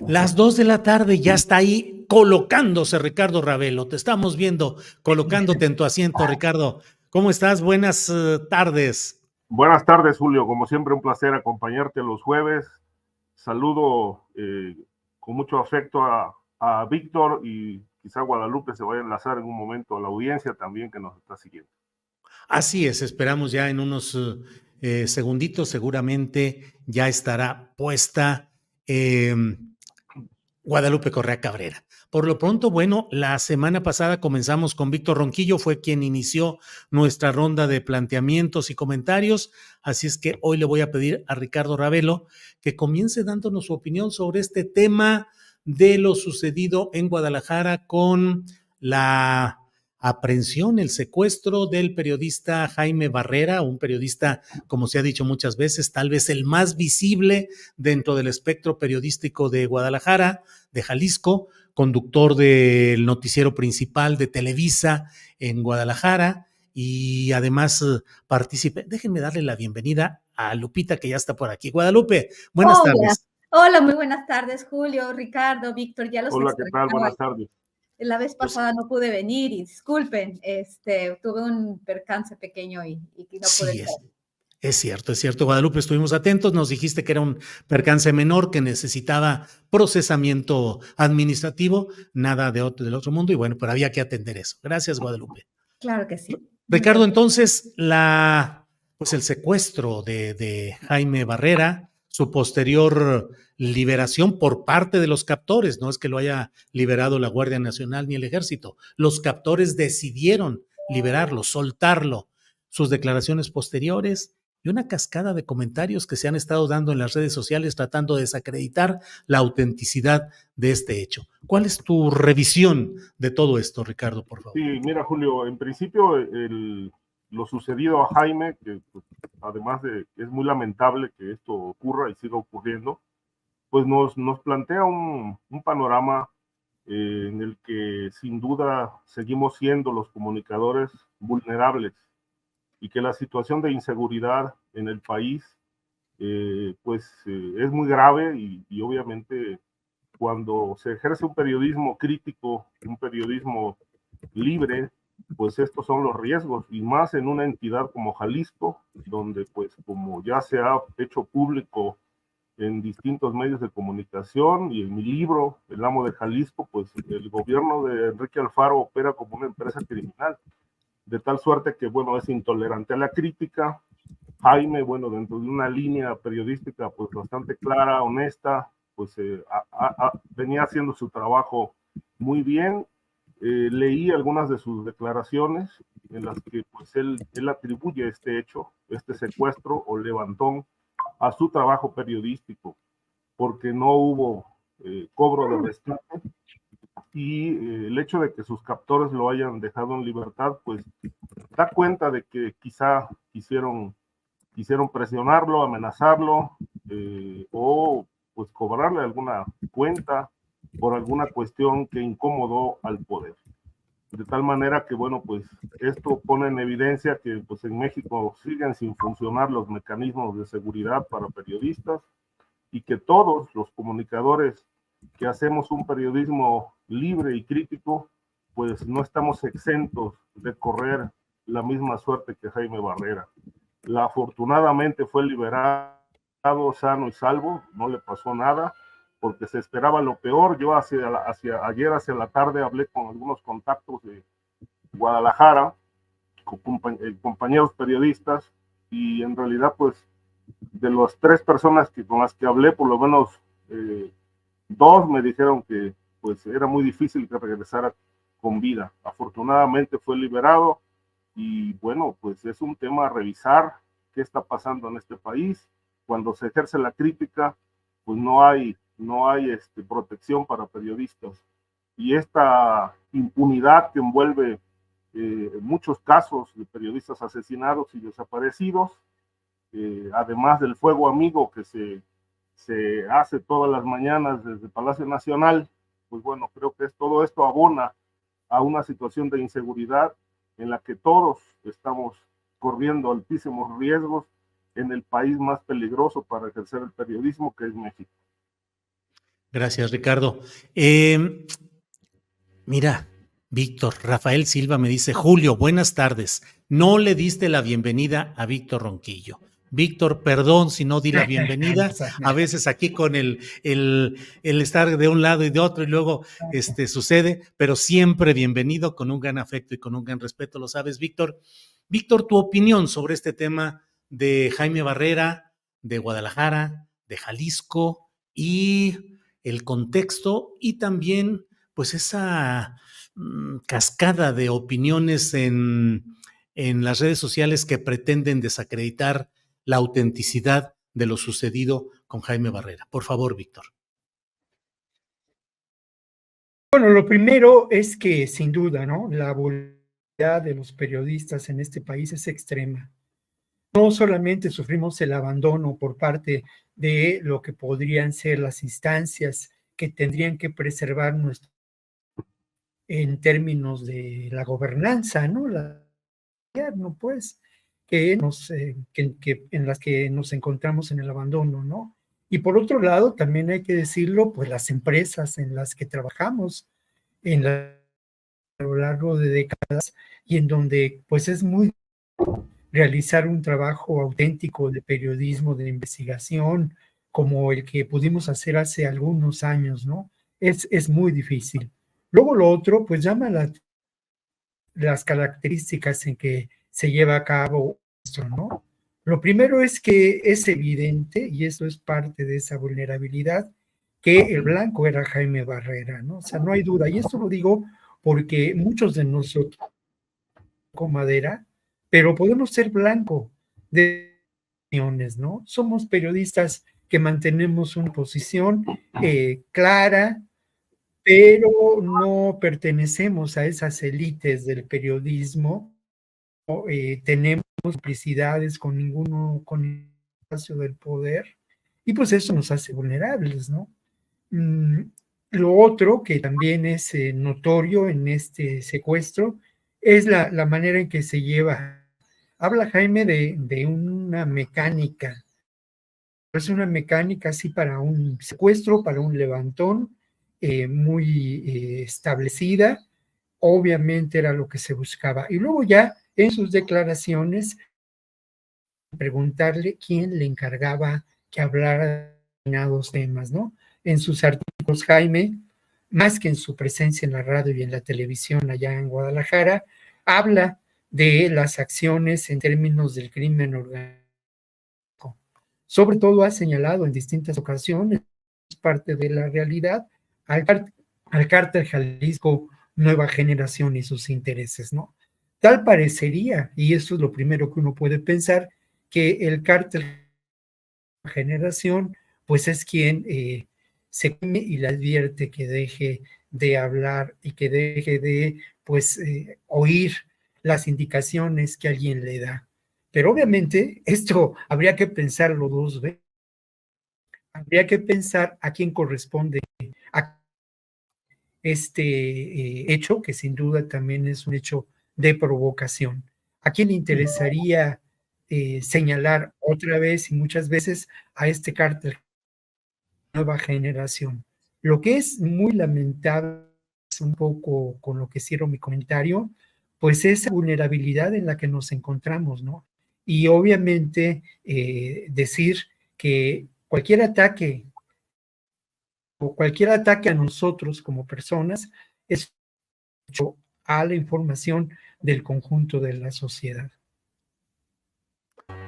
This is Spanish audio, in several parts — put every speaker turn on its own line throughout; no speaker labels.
Las 2 de la tarde ya está ahí colocándose Ricardo Ravelo. Te estamos viendo colocándote en tu asiento, Ricardo. ¿Cómo estás? Buenas tardes.
Buenas tardes, Julio. Como siempre, un placer acompañarte los jueves. Saludo con mucho afecto a Víctor y quizá Guadalupe se vaya a enlazar en un momento a la audiencia también que nos está siguiendo.
Así es, esperamos ya en unos segunditos, seguramente ya estará puesta Guadalupe Correa Cabrera. Por lo pronto, bueno, la semana pasada comenzamos con Víctor Ronquillo, fue quien inició nuestra ronda de planteamientos y comentarios, así es que hoy le voy a pedir a Ricardo Ravelo que comience dándonos su opinión sobre este tema de lo sucedido en Guadalajara con la aprehensión, el secuestro del periodista Jaime Barrera, un periodista, como se ha dicho muchas veces, tal vez el más visible dentro del espectro periodístico de Guadalajara, de Jalisco, conductor del noticiero principal de Televisa en Guadalajara y además partícipe. Déjenme darle la bienvenida a Lupita, que ya está por aquí. Guadalupe, buenas tardes.
Hola, muy buenas tardes, Julio, Ricardo, Víctor, ya los
Hola, ¿qué tal? Buenas tardes.
La vez pasada no pude venir y disculpen, tuve un percance pequeño y no pude
estar. Es cierto, Guadalupe, estuvimos atentos, nos dijiste que era un percance menor, que necesitaba procesamiento administrativo, nada del otro mundo, y bueno, pero había que atender eso. Gracias, Guadalupe.
Claro que sí.
Ricardo, entonces, el secuestro de Jaime Barrera, su posterior liberación por parte de los captores, no es que lo haya liberado la Guardia Nacional ni el Ejército, los captores decidieron liberarlo, soltarlo, sus declaraciones posteriores y una cascada de comentarios que se han estado dando en las redes sociales tratando de desacreditar la autenticidad de este hecho. ¿Cuál es tu revisión de todo esto, Ricardo, por favor?
Sí, mira, Julio, en principio lo sucedido a Jaime, que pues, además de que es muy lamentable que esto ocurra y siga ocurriendo, pues nos plantea un panorama en el que sin duda seguimos siendo los comunicadores vulnerables y que la situación de inseguridad en el país es muy grave y obviamente cuando se ejerce un periodismo crítico, un periodismo libre, pues estos son los riesgos y más en una entidad como Jalisco, donde pues como ya se ha hecho público en distintos medios de comunicación y en mi libro, El amo de Jalisco, pues el gobierno de Enrique Alfaro opera como una empresa criminal, de tal suerte que, bueno, es intolerante a la crítica. Jaime, bueno, dentro de una línea periodística pues bastante clara, honesta, pues venía haciendo su trabajo muy bien. Leí algunas de sus declaraciones en las que pues él atribuye este hecho, este secuestro o levantón a su trabajo periodístico, porque no hubo cobro de rescate y el hecho de que sus captores lo hayan dejado en libertad, pues da cuenta de que quizá quisieron presionarlo, amenazarlo o pues cobrarle alguna cuenta por alguna cuestión que incomodó al poder. De tal manera que, bueno, pues esto pone en evidencia que pues en México siguen sin funcionar los mecanismos de seguridad para periodistas y que todos los comunicadores que hacemos un periodismo libre y crítico, pues no estamos exentos de correr la misma suerte que Jaime Barrera. Afortunadamente fue liberado sano y salvo, no le pasó nada, porque se esperaba lo peor. Yo ayer hacia la tarde hablé con algunos contactos de Guadalajara, con compañeros periodistas, y en realidad pues de las 3 personas con las que hablé, por lo menos 2 me dijeron que pues era muy difícil que regresara con vida. Afortunadamente fue liberado y bueno, pues es un tema a revisar qué está pasando en este país. Cuando se ejerce la crítica, pues no hay protección para periodistas. Y esta impunidad que envuelve muchos casos de periodistas asesinados y desaparecidos, además del fuego amigo que se hace todas las mañanas desde Palacio Nacional, pues bueno, creo que todo esto abona a una situación de inseguridad en la que todos estamos corriendo altísimos riesgos en el país más peligroso para ejercer el periodismo, que es México.
Gracias, Ricardo. Mira, Víctor, Rafael Silva me dice, Julio, buenas tardes. No le diste la bienvenida a Víctor Ronquillo. Víctor, perdón si no di la bienvenida, a veces aquí con el estar de un lado y de otro y luego sucede, pero siempre bienvenido, con un gran afecto y con un gran respeto, lo sabes, Víctor. Víctor, tu opinión sobre este tema de Jaime Barrera, de Guadalajara, de Jalisco y el contexto y también pues esa cascada de opiniones en las redes sociales que pretenden desacreditar la autenticidad de lo sucedido con Jaime Barrera. Por favor, Víctor.
Bueno, lo primero es que sin duda, ¿no? La vulnerabilidad de los periodistas en este país es extrema. No solamente sufrimos el abandono por parte de lo que podrían ser las instancias que tendrían que preservar nuestro en términos de la gobernanza, ¿no? Pues, que en las que nos encontramos en el abandono, ¿no? Y por otro lado, también hay que decirlo, pues las empresas en las que trabajamos a lo largo de décadas y en donde pues es muy realizar un trabajo auténtico de periodismo, de investigación, como el que pudimos hacer hace algunos años, ¿no? Es muy difícil. Luego lo otro, pues llama las características en que se lleva a cabo esto, ¿no? Lo primero es que es evidente, y eso es parte de esa vulnerabilidad, que el blanco era Jaime Barrera, ¿no? O sea, no hay duda, y esto lo digo porque muchos de nosotros con madera, pero podemos ser blanco de opiniones, ¿no? Somos periodistas que mantenemos una posición clara, pero no pertenecemos a esas élites del periodismo, tenemos complicidades con el espacio del poder, y pues eso nos hace vulnerables, ¿no? Lo otro que también es notorio en este secuestro es la manera en que se lleva. Habla Jaime de una mecánica, es una mecánica así para un secuestro, para un levantón, muy establecida, obviamente era lo que se buscaba. Y luego ya en sus declaraciones, preguntarle quién le encargaba que hablara de determinados temas, ¿no? En sus artículos, Jaime, más que en su presencia en la radio y en la televisión allá en Guadalajara, habla de las acciones en términos del crimen organizado. Sobre todo ha señalado en distintas ocasiones, parte de la realidad, al cártel Jalisco Nueva Generación y sus intereses, ¿no? Tal parecería, y esto es lo primero que uno puede pensar, que el cártel Generación, pues es quien se come y le advierte que deje de hablar y que deje de, pues, oír las indicaciones que alguien le da. Pero obviamente esto habría que pensarlo dos veces. Habría que pensar a quién corresponde a este hecho, que sin duda también es un hecho de provocación. ¿A quién le interesaría señalar otra vez y muchas veces a este cártel Nueva Generación? Lo que es muy lamentable, un poco con lo que cierro mi comentario, pues esa vulnerabilidad en la que nos encontramos, ¿no? Y obviamente decir que cualquier ataque a nosotros como personas es a la información del conjunto de la sociedad.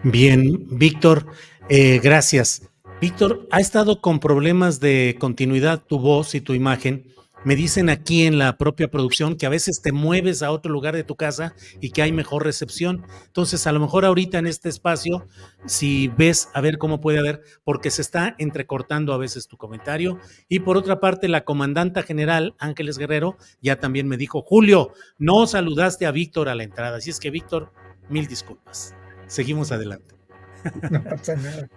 Bien, Víctor, gracias. Víctor, ha estado con problemas de continuidad tu voz y tu imagen. Me dicen aquí en la propia producción que a veces te mueves a otro lugar de tu casa y que hay mejor recepción. Entonces, a lo mejor ahorita en este espacio, si ves, a ver cómo puede haber, porque se está entrecortando a veces tu comentario. Y por otra parte, la comandanta general, Ángeles Guerrero, ya también me dijo, Julio, no saludaste a Víctor a la entrada. Así es que, Víctor, mil disculpas. Seguimos adelante.
No pasa nada.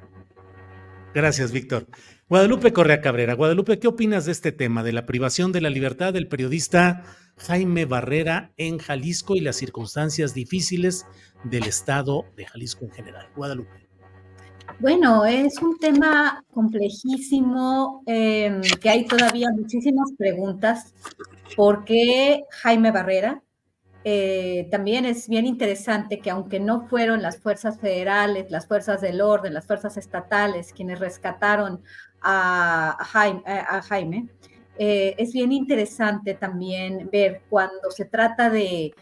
Gracias, Víctor. Guadalupe Correa Cabrera. Guadalupe, ¿qué opinas de este tema, de la privación de la libertad del periodista Jaime Barrera en Jalisco y las circunstancias difíciles del estado de Jalisco en general? Guadalupe.
Bueno, es un tema complejísimo, que hay todavía muchísimas preguntas. ¿Por qué Jaime Barrera? También es bien interesante que aunque no fueron las fuerzas federales, las fuerzas del orden, las fuerzas estatales quienes rescataron a Jaime, es bien interesante también ver cuando se trata de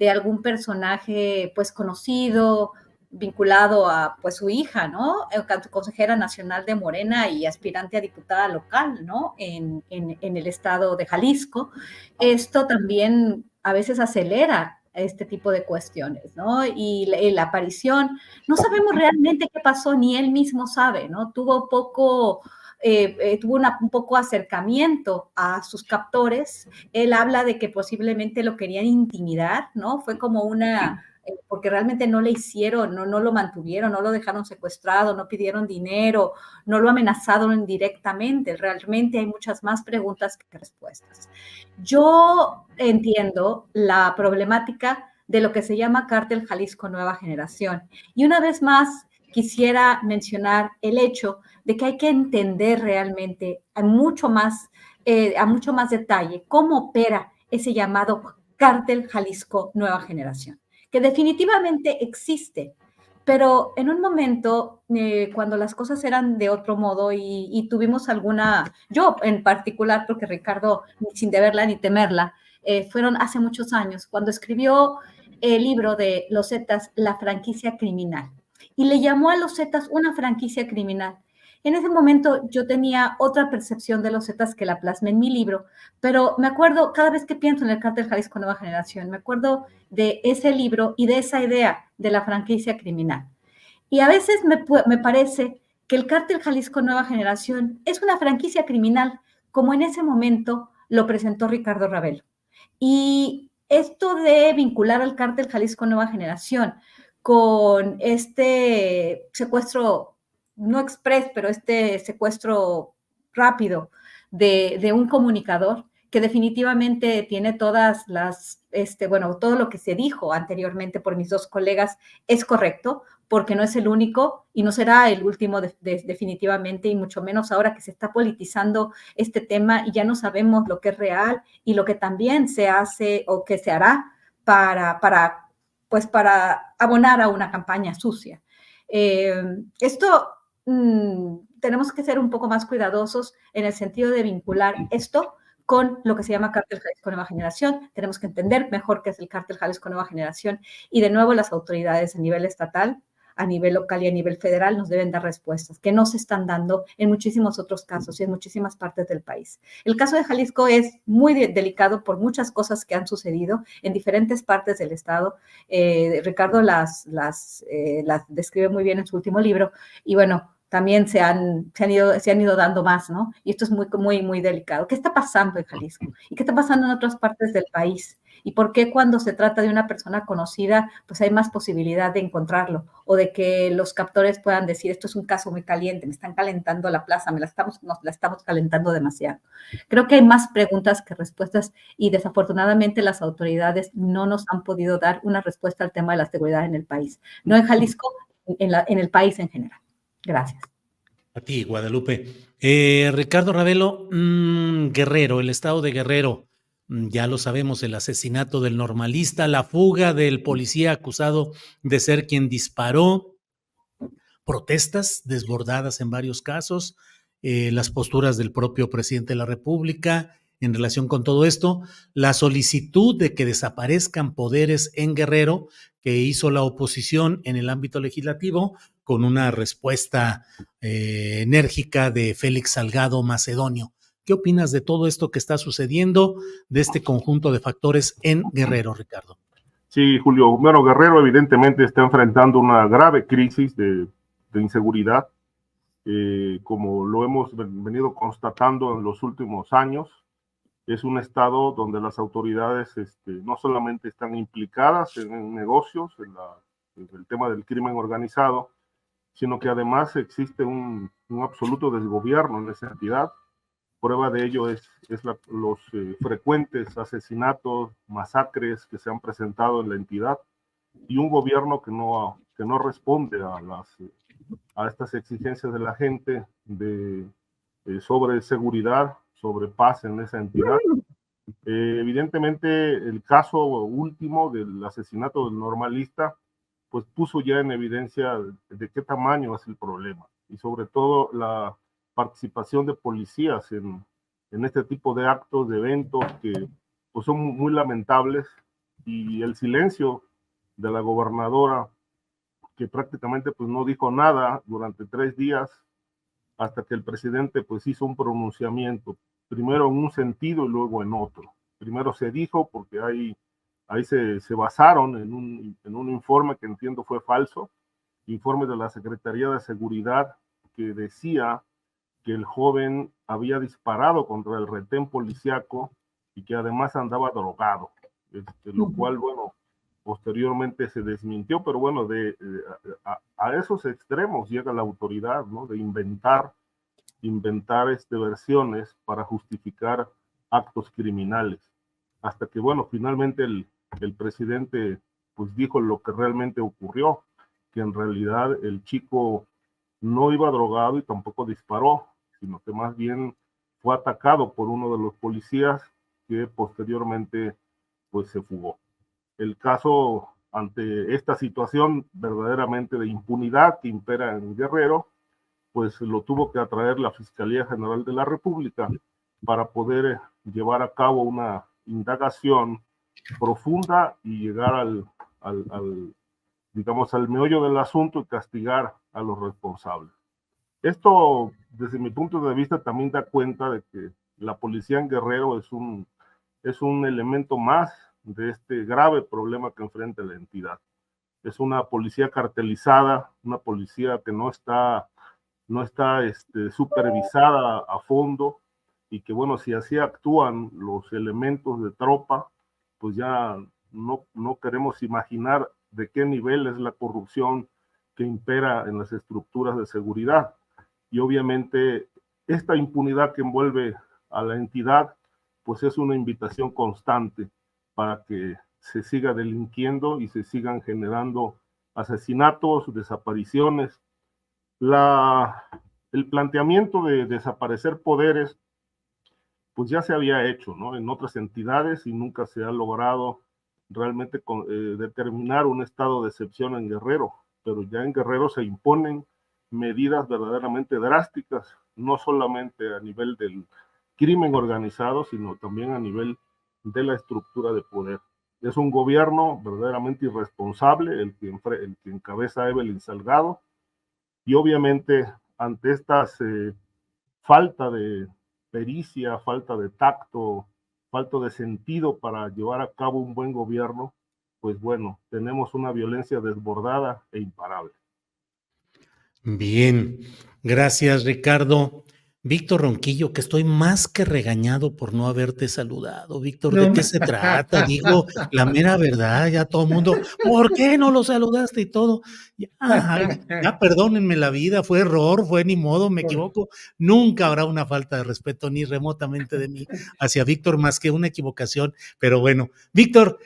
algún personaje pues conocido, vinculado a pues su hija, ¿no? Consejera nacional de Morena y aspirante a diputada local, ¿no? En el estado de Jalisco. Esto también a veces acelera este tipo de cuestiones, ¿no? Y la aparición, no sabemos realmente qué pasó, ni él mismo sabe, ¿no? Tuvo un poco acercamiento a sus captores. Él habla de que posiblemente lo querían intimidar, ¿no? Fue como porque realmente no le hicieron, no lo mantuvieron, no lo dejaron secuestrado, no pidieron dinero, no lo amenazaron directamente. Realmente hay muchas más preguntas que respuestas. Yo entiendo la problemática de lo que se llama Cártel Jalisco Nueva Generación. Y una vez más, quisiera mencionar el hecho de que hay que entender realmente a mucho más detalle cómo opera ese llamado Cártel Jalisco Nueva Generación, que definitivamente existe, pero en un momento, cuando las cosas eran de otro modo y tuvimos yo en particular, porque Ricardo, sin deberla ni temerla, fueron hace muchos años, cuando escribió el libro de Los Zetas, La franquicia criminal, y le llamó a los Zetas una franquicia criminal. En ese momento yo tenía otra percepción de los Zetas que la plasmé en mi libro, pero me acuerdo, cada vez que pienso en el Cártel Jalisco Nueva Generación, me acuerdo de ese libro y de esa idea de la franquicia criminal. Y a veces me parece que el Cártel Jalisco Nueva Generación es una franquicia criminal, como en ese momento lo presentó Ricardo Ravelo. Y esto de vincular al Cártel Jalisco Nueva Generación con este secuestro, no express, pero este secuestro rápido de un comunicador, que definitivamente tiene todas todo lo que se dijo anteriormente por mis dos colegas es correcto, porque no es el único y no será el último definitivamente, y mucho menos ahora que se está politizando este tema y ya no sabemos lo que es real y lo que también se hace o que se hará para abonar a una campaña sucia. Tenemos que ser un poco más cuidadosos en el sentido de vincular esto con lo que se llama Cártel Jalisco Nueva Generación. Tenemos que entender mejor qué es el Cártel Jalisco Nueva Generación y de nuevo las autoridades a nivel estatal, a nivel local y a nivel federal nos deben dar respuestas que no se están dando en muchísimos otros casos y en muchísimas partes del país. El caso de Jalisco es muy delicado por muchas cosas que han sucedido en diferentes partes del estado. Ricardo las describe muy bien en su último libro y bueno, también se han ido dando más, ¿no? Y esto es muy, muy, muy delicado. ¿Qué está pasando en Jalisco? ¿Y qué está pasando en otras partes del país? ¿Y por qué cuando se trata de una persona conocida, pues hay más posibilidad de encontrarlo? O de que los captores puedan decir, esto es un caso muy caliente, me están calentando la plaza, nos la estamos calentando demasiado. Creo que hay más preguntas que respuestas y desafortunadamente las autoridades no nos han podido dar una respuesta al tema de la seguridad en el país. No en Jalisco, en el país en general. Gracias.
A ti, Guadalupe. Ricardo Ravelo, Guerrero, el estado de Guerrero, ya lo sabemos, el asesinato del normalista, la fuga del policía acusado de ser quien disparó, protestas desbordadas en varios casos, las posturas del propio presidente de la República en relación con todo esto, la solicitud de que desaparezcan poderes en Guerrero que hizo la oposición en el ámbito legislativo con una respuesta enérgica de Félix Salgado Macedonio. ¿Qué opinas de todo esto que está sucediendo, de este conjunto de factores en Guerrero, Ricardo?
Sí, Julio. Bueno, Guerrero evidentemente está enfrentando una grave crisis de inseguridad, como lo hemos venido constatando en los últimos años. Es un estado donde las autoridades no solamente están implicadas en negocios, en el tema del crimen organizado, sino que además existe un absoluto desgobierno en esa entidad. Prueba de ello es los frecuentes asesinatos, masacres que se han presentado en la entidad y un gobierno que no responde a las a estas exigencias de la gente sobre seguridad, sobre paz en esa entidad. Evidentemente, el caso último del asesinato del normalista, pues puso ya en evidencia de qué tamaño es el problema y sobre todo la participación de policías en este tipo de actos, de eventos que pues, son muy lamentables, y el silencio de la gobernadora, que prácticamente pues no dijo nada durante 3 días hasta que el presidente pues hizo un pronunciamiento, primero en un sentido y luego en otro. Primero se dijo porque ahí se basaron en un informe que entiendo fue falso, informe de la Secretaría de Seguridad que decía que el joven había disparado contra el retén policiaco y que además andaba drogado, lo cual, bueno, posteriormente se desmintió, pero bueno, a esos extremos llega la autoridad, ¿no? De inventar versiones para justificar actos criminales, hasta que, bueno, finalmente el presidente pues dijo lo que realmente ocurrió, que en realidad el chico no iba drogado y tampoco disparó, sino que más bien fue atacado por uno de los policías que posteriormente pues se fugó. El caso, ante esta situación verdaderamente de impunidad que impera en Guerrero, pues lo tuvo que atraer la Fiscalía General de la República para poder llevar a cabo una indagación profunda y llegar digamos, al meollo del asunto y castigar a los responsables. Esto, desde mi punto de vista, también da cuenta de que la policía en Guerrero es un elemento más de este grave problema que enfrenta la entidad. Es una policía cartelizada, una policía que no está supervisada a fondo, y que, bueno, si así actúan los elementos de tropa, pues ya no queremos imaginar de qué nivel es la corrupción que impera en las estructuras de seguridad. Y obviamente esta impunidad que envuelve a la entidad, pues es una invitación constante para que se siga delinquiendo y se sigan generando asesinatos, desapariciones. El planteamiento de desaparecer poderes, pues ya se había hecho, ¿no? En otras entidades, y nunca se ha logrado realmente determinar un estado de excepción en Guerrero, pero ya en Guerrero se imponen medidas verdaderamente drásticas, no solamente a nivel del crimen organizado, sino también a nivel de la estructura de poder. Es un gobierno verdaderamente irresponsable el que encabeza Evelyn Salgado, y obviamente ante estas falta de pericia, falta de tacto, falta de sentido para llevar a cabo un buen gobierno, pues bueno, tenemos una violencia desbordada e imparable.
Bien, gracias, Ricardo. Víctor Ronquillo, que estoy más que regañado por no haberte saludado. Víctor, ¿de qué se trata? Digo, la mera verdad, ya todo el mundo, ¿por qué no lo saludaste y todo? Ya perdónenme la vida, fue error, fue ni modo, me equivoco. Nunca habrá una falta de respeto ni remotamente de mí hacia Víctor, más que una equivocación. Pero bueno, Víctor,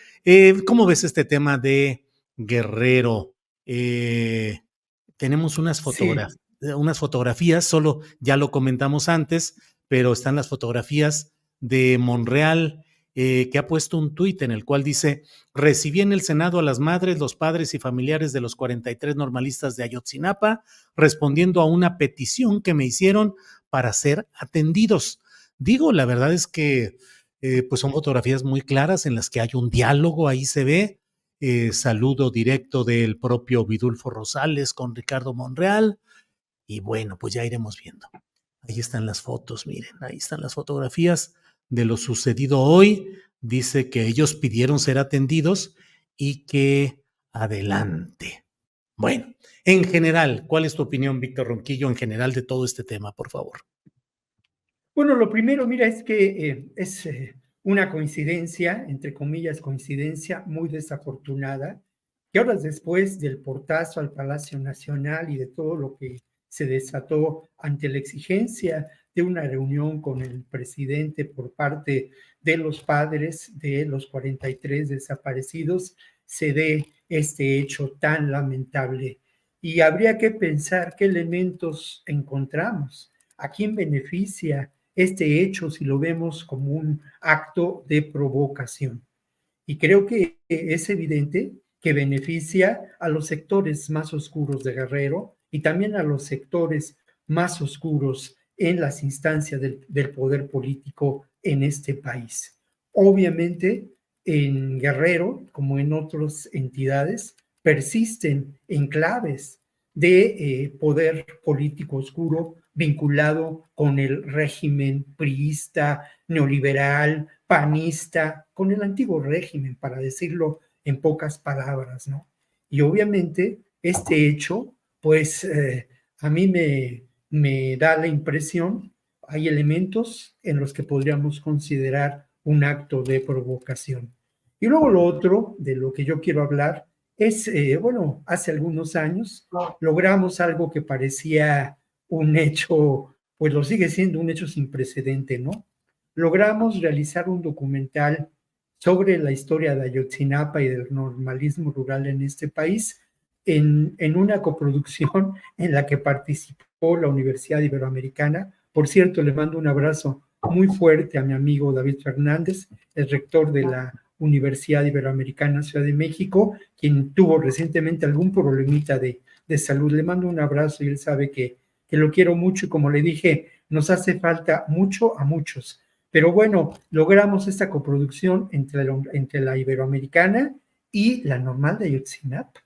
¿cómo ves este tema de Guerrero? Tenemos unas fotografías, solo ya lo comentamos antes, pero están las fotografías de Monreal, que ha puesto un tuit en el cual dice: recibí en el Senado a las madres, los padres y familiares de los 43 normalistas de Ayotzinapa, respondiendo a una petición que me hicieron para ser atendidos. Digo, la verdad es que pues son fotografías muy claras en las que hay un diálogo, ahí se ve. Saludo directo del propio Vidulfo Rosales con Ricardo Monreal, y bueno, pues ya iremos viendo. Ahí están las fotos, miren, ahí están las fotografías de lo sucedido hoy. Dice que ellos pidieron ser atendidos y que adelante. Bueno, en general, ¿cuál es tu opinión, Víctor Ronquillo, en general de todo este tema, por favor?
Bueno, lo primero, mira, es que es una coincidencia, entre comillas, coincidencia muy desafortunada, que horas después del portazo al Palacio Nacional y de todo lo que se desató ante la exigencia de una reunión con el presidente por parte de los padres de los 43 desaparecidos, se dé este hecho tan lamentable. y habría que pensar qué elementos encontramos, a quién beneficia este hecho si lo vemos como un acto de provocación. Y creo que es evidente que beneficia a los sectores más oscuros de Guerrero y también a los sectores más oscuros en las instancias del poder político en este país. Obviamente, en Guerrero, como en otras entidades, persisten enclaves de poder político oscuro vinculado con el régimen priista, neoliberal, panista, con el antiguo régimen, para decirlo en pocas palabras, ¿no? Y obviamente este hecho, pues a mí me da la impresión, hay elementos en los que podríamos considerar un acto de provocación. Y luego lo otro de lo que yo quiero hablar es, bueno, hace algunos años logramos algo que parecía un hecho, pues lo sigue siendo un hecho sin precedente, ¿no? Logramos realizar un documental sobre la historia de Ayotzinapa y del normalismo rural en este país en una coproducción en la que participó la Universidad Iberoamericana. Por cierto, le mando un abrazo muy fuerte a mi amigo David Fernández, el rector de la Universidad Iberoamericana Ciudad de México, quien tuvo recientemente algún problemita de salud. Le mando un abrazo y él sabe que lo quiero mucho y como le dije, nos hace falta mucho a muchos. Pero bueno, logramos esta coproducción entre la Iberoamericana y la Normal de Ayotzinapa,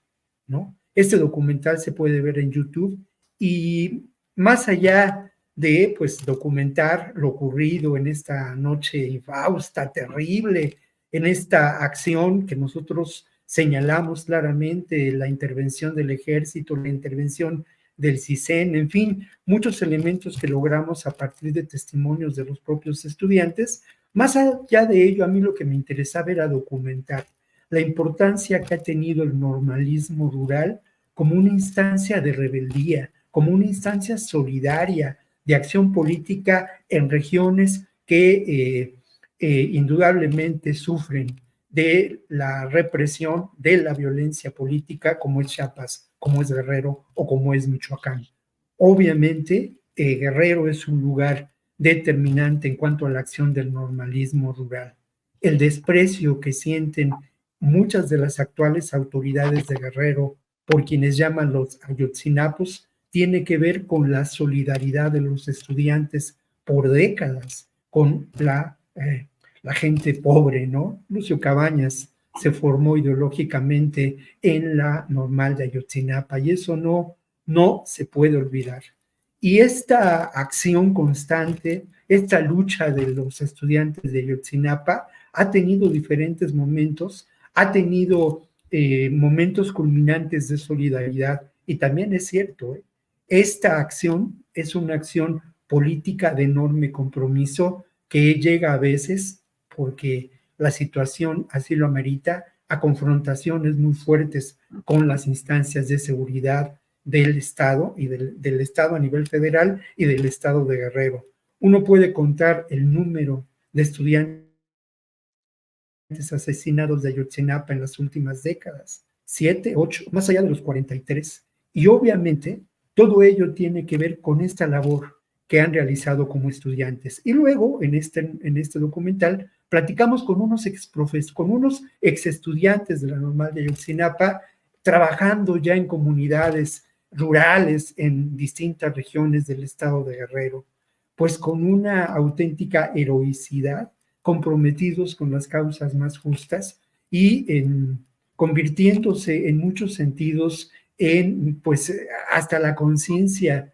¿no? Este documental se puede ver en YouTube y más allá de, pues, documentar lo ocurrido en esta noche infausta, terrible, en esta acción que nosotros señalamos claramente, la intervención del ejército, la intervención del CISEN, en fin, muchos elementos que logramos a partir de testimonios de los propios estudiantes. Más allá de ello, a mí lo que me interesaba era documentar la importancia que ha tenido el normalismo rural como una instancia de rebeldía, como una instancia solidaria de acción política en regiones que indudablemente sufren de la represión, de la violencia política, como es Chiapas, como es Guerrero o como es Michoacán. Obviamente, Guerrero es un lugar determinante en cuanto a la acción del normalismo rural. El desprecio que sienten muchas de las actuales autoridades de Guerrero por quienes llaman los ayotzinapos tiene que ver con la solidaridad de los estudiantes por décadas con la gente pobre, ¿no? Lucio Cabañas se formó ideológicamente en la Normal de Ayotzinapa y eso no se puede olvidar. Y esta acción constante, esta lucha de los estudiantes de Ayotzinapa ha tenido diferentes momentos, ha tenido momentos culminantes de solidaridad y también es cierto, esta acción es una acción política de enorme compromiso que llega a veces, porque la situación así lo amerita, a confrontaciones muy fuertes con las instancias de seguridad del Estado y del Estado a nivel federal y del Estado de Guerrero. Uno puede contar el número de estudiantes asesinados de Ayotzinapa en las últimas décadas, 7, 8, más allá de los 43. Y obviamente todo ello tiene que ver con esta labor que han realizado como estudiantes. Y luego, en este documental, platicamos con unos ex estudiantes de la Normal de Ayotzinapa, trabajando ya en comunidades rurales en distintas regiones del estado de Guerrero, pues con una auténtica heroicidad, comprometidos con las causas más justas y convirtiéndose en muchos sentidos en, pues, hasta la conciencia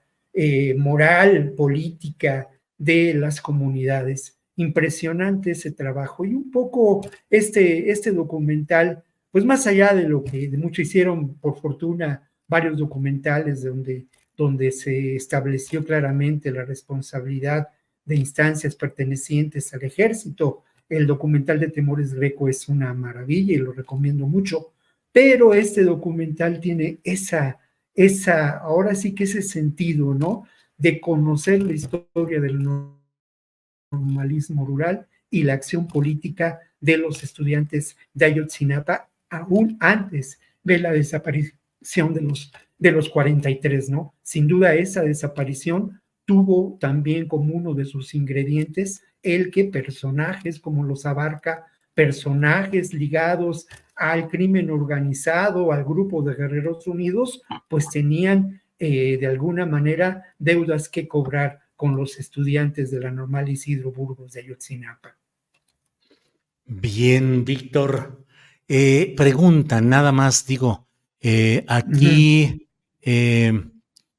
moral, política de las comunidades. Impresionante ese trabajo y un poco este documental, pues más allá de lo que de mucho hicieron, por fortuna, varios documentales donde se estableció claramente la responsabilidad de instancias pertenecientes al ejército. El documental de Temores Greco es una maravilla y lo recomiendo mucho, pero este documental tiene ahora sí que ese sentido, ¿no? De conocer la historia del normalismo rural y la acción política de los estudiantes de Ayotzinapa aún antes de la desaparición de los 43, ¿no? Sin duda esa desaparición tuvo también como uno de sus ingredientes el que personajes como los Abarca, personajes ligados al crimen organizado, al grupo de Guerreros Unidos, pues tenían de alguna manera deudas que cobrar con los estudiantes de la Normal Isidro Burgos de Ayotzinapa.
Bien, Víctor. Pregunta, nada más digo, aquí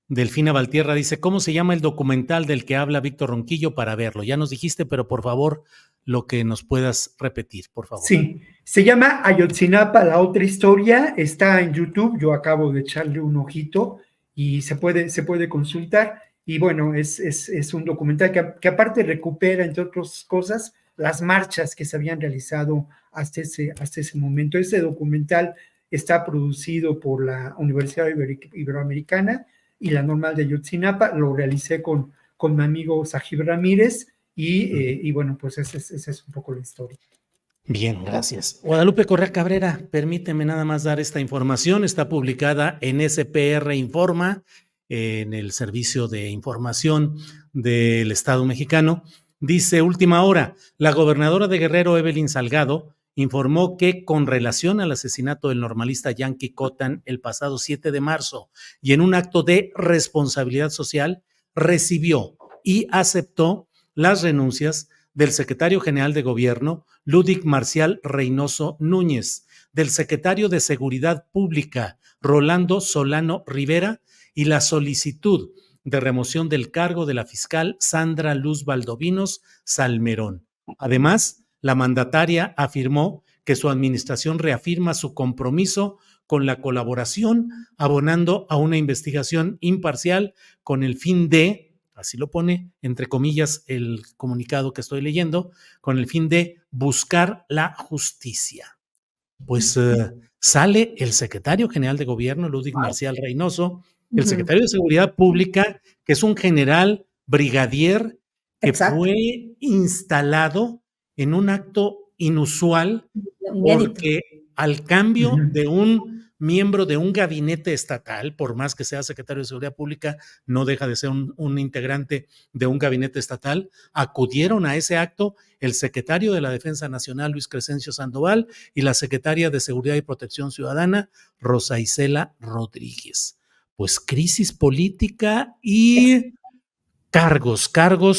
Delfina Valtierra dice, ¿cómo se llama el documental del que habla Víctor Ronquillo para verlo? Ya nos dijiste, pero por favor, lo que nos puedas repetir, por favor.
Sí, se llama Ayotzinapa, la otra historia, está en YouTube, yo acabo de echarle un ojito y se puede consultar. Y bueno, es un documental que aparte recupera, entre otras cosas, las marchas que se habían realizado hasta ese momento. Ese documental está producido por la Universidad Iberoamericana y la Normal de Ayotzinapa. Lo realicé con mi amigo Sajib Ramírez y bueno, pues esa es un poco la historia.
Bien, gracias. Guadalupe Correa Cabrera, permíteme nada más dar esta información. Está publicada en SPR Informa, en el Servicio de Información del Estado mexicano. Dice, última hora, la gobernadora de Guerrero, Evelyn Salgado, informó que con relación al asesinato del normalista Yankee Cotán el pasado 7 de marzo y en un acto de responsabilidad social, recibió y aceptó las renuncias del secretario general de Gobierno, Ludwig Marcial Reynoso Núñez, del secretario de Seguridad Pública, Rolando Solano Rivera, y la solicitud de remoción del cargo de la fiscal Sandra Luz Valdovinos Salmerón. Además, la mandataria afirmó que su administración reafirma su compromiso con la colaboración, abonando a una investigación imparcial con el fin de, así lo pone, entre comillas, el comunicado que estoy leyendo, con el fin de buscar la justicia. Pues sale el secretario general de Gobierno, Ludwig Marcial Reynoso, el secretario de Seguridad Pública, que es un general brigadier que fue instalado en un acto inusual porque al cambio de un miembro de un gabinete estatal, por más que sea secretario de Seguridad Pública, no deja de ser un integrante de un gabinete estatal, acudieron a ese acto el secretario de la Defensa Nacional, Luis Crescencio Sandoval, y la secretaria de Seguridad y Protección Ciudadana, Rosa Isela Rodríguez. Pues crisis política y cargos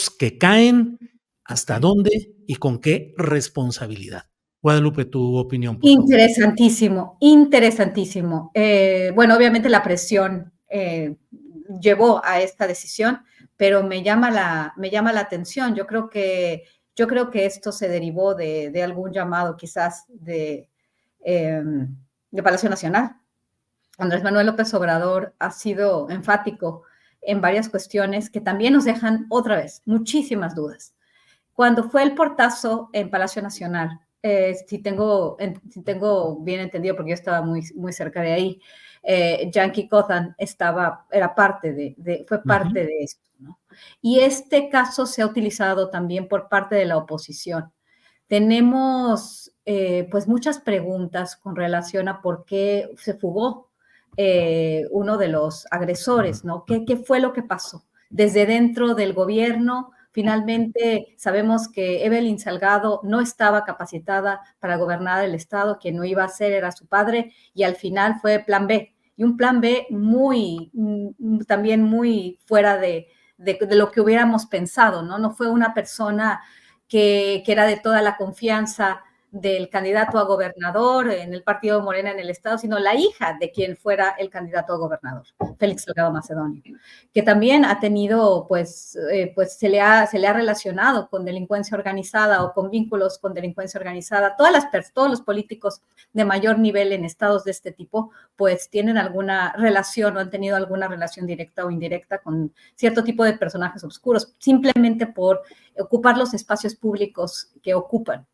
que caen, ¿hasta dónde y con qué responsabilidad? Guadalupe, tu opinión, por favor.
Interesantísimo, interesantísimo. Bueno, obviamente la presión llevó a esta decisión, pero me llama la atención. Yo creo que esto se derivó de algún llamado quizás de Palacio Nacional. Andrés Manuel López Obrador ha sido enfático en varias cuestiones que también nos dejan otra vez muchísimas dudas. Cuando fue el portazo en Palacio Nacional, si tengo bien entendido, porque yo estaba muy cerca de ahí, Yankee Cotán era parte fue parte de esto, ¿no? Y este caso se ha utilizado también por parte de la oposición. Tenemos pues muchas preguntas con relación a por qué se fugó uno de los agresores, ¿no? ¿Qué fue lo que pasó? Desde dentro del gobierno, finalmente sabemos que Evelyn Salgado no estaba capacitada para gobernar el estado, quien no iba a ser era su padre, y al final fue plan B, y un plan B también muy fuera de lo que hubiéramos pensado, ¿no? No fue una persona que era de toda la confianza del candidato a gobernador en el partido Morena en el estado, sino la hija de quien fuera el candidato a gobernador, Félix Salgado Macedonio, que también ha tenido, pues se le ha relacionado con delincuencia organizada o con vínculos con delincuencia organizada. Todos los políticos de mayor nivel en estados de este tipo, pues tienen alguna relación o han tenido alguna relación directa o indirecta con cierto tipo de personajes oscuros, simplemente por ocupar los espacios públicos que ocupan.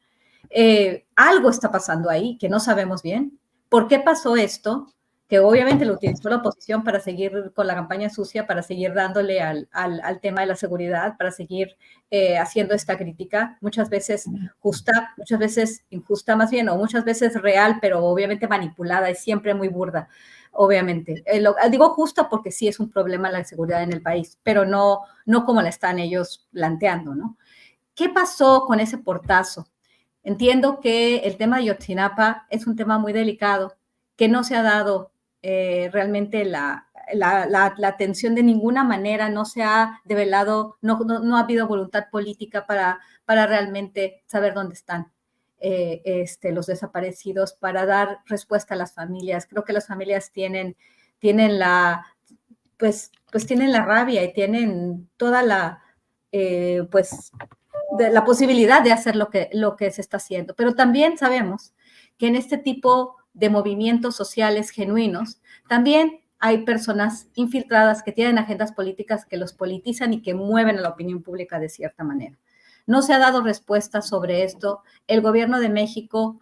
Algo está pasando ahí que no sabemos bien. ¿Por qué pasó esto? que obviamente lo utilizó la oposición para seguir con la campaña sucia, para seguir dándole al tema de la seguridad, para seguir haciendo esta crítica, muchas veces justa, muchas veces injusta más bien, o muchas veces real, pero obviamente manipulada y siempre muy burda, obviamente. Digo justa porque sí es un problema la seguridad en el país, pero no como la están ellos planteando, ¿no? ¿Qué pasó con ese portazo? Entiendo que el tema de Ayotzinapa es un tema muy delicado, que no se ha dado realmente la atención de ninguna manera, no se ha develado, no ha habido voluntad política para realmente saber dónde están los desaparecidos, para dar respuesta a las familias. Creo que las familias tienen la, pues tienen la rabia y tienen toda la, de la posibilidad de hacer lo que se está haciendo. Pero también sabemos que en este tipo de movimientos sociales genuinos, también hay personas infiltradas que tienen agendas políticas que los politizan y que mueven a la opinión pública de cierta manera. No se ha dado respuesta sobre esto. El gobierno de México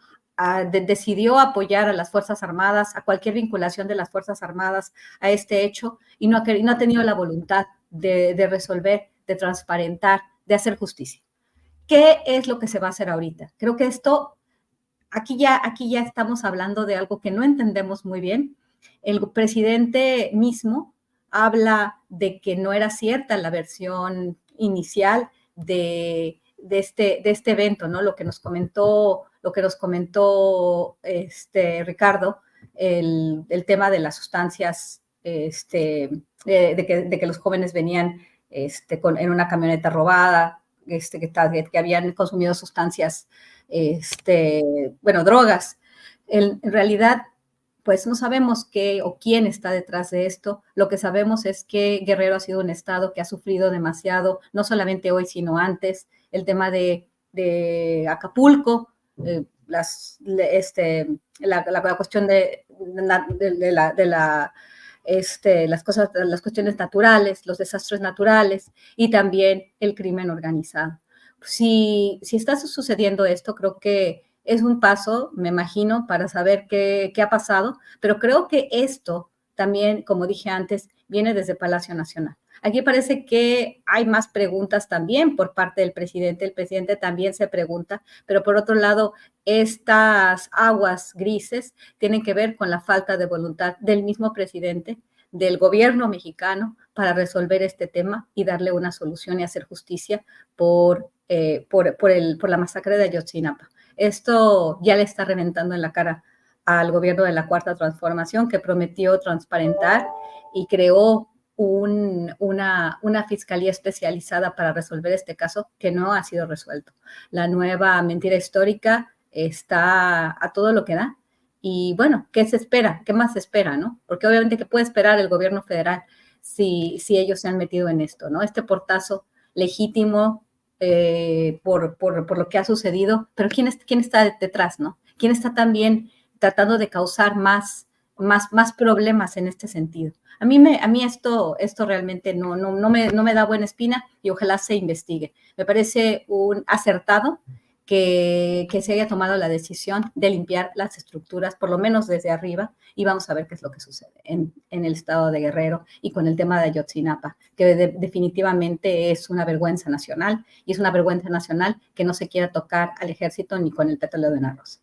decidió apoyar a las Fuerzas Armadas, a cualquier vinculación de las Fuerzas Armadas a este hecho, y no ha tenido la voluntad de resolver, de transparentar, de hacer justicia. ¿Qué es lo que se va a hacer ahorita? Creo que aquí ya estamos hablando de algo que no entendemos muy bien. El presidente mismo habla de que no era cierta la versión inicial de este evento, ¿no? Lo que nos comentó Ricardo, el tema de las sustancias, de que los jóvenes venían en una camioneta robada, que habían consumido sustancias, drogas. En realidad, pues no sabemos qué o quién está detrás de esto. Lo que sabemos es que Guerrero ha sido un estado que ha sufrido demasiado, no solamente hoy, sino antes. El tema de Acapulco, la cuestión de las cuestiones naturales, los desastres naturales y también el crimen organizado. Si está sucediendo esto, creo que es un paso, me imagino, para saber qué ha pasado, pero creo que esto también, como dije antes, viene desde Palacio Nacional. Aquí parece que hay más preguntas también por parte del presidente. El presidente también se pregunta, pero por otro lado, estas aguas grises tienen que ver con la falta de voluntad del mismo presidente, del gobierno mexicano, para resolver este tema y darle una solución y hacer justicia por la masacre de Ayotzinapa. Esto ya le está reventando en la cara al gobierno de la Cuarta Transformación, que prometió transparentar y creó una fiscalía especializada para resolver este caso que no ha sido resuelto. La nueva mentira histórica está a todo lo que da. Y bueno, ¿qué se espera? ¿Qué más se espera, no? Porque obviamente, ¿qué puede esperar el gobierno federal si ellos se han metido en esto, no? Este portazo legítimo por lo que ha sucedido, pero ¿quién está detrás, no? ¿Quién está también tratando de causar más problemas en este sentido? A mí esto realmente no me da buena espina y ojalá se investigue. Me parece un acertado que se haya tomado la decisión de limpiar las estructuras, por lo menos desde arriba, y vamos a ver qué es lo que sucede en el estado de Guerrero y con el tema de Ayotzinapa, que definitivamente es una vergüenza nacional, y es una vergüenza nacional que no se quiera tocar al ejército ni con el petróleo de Narros.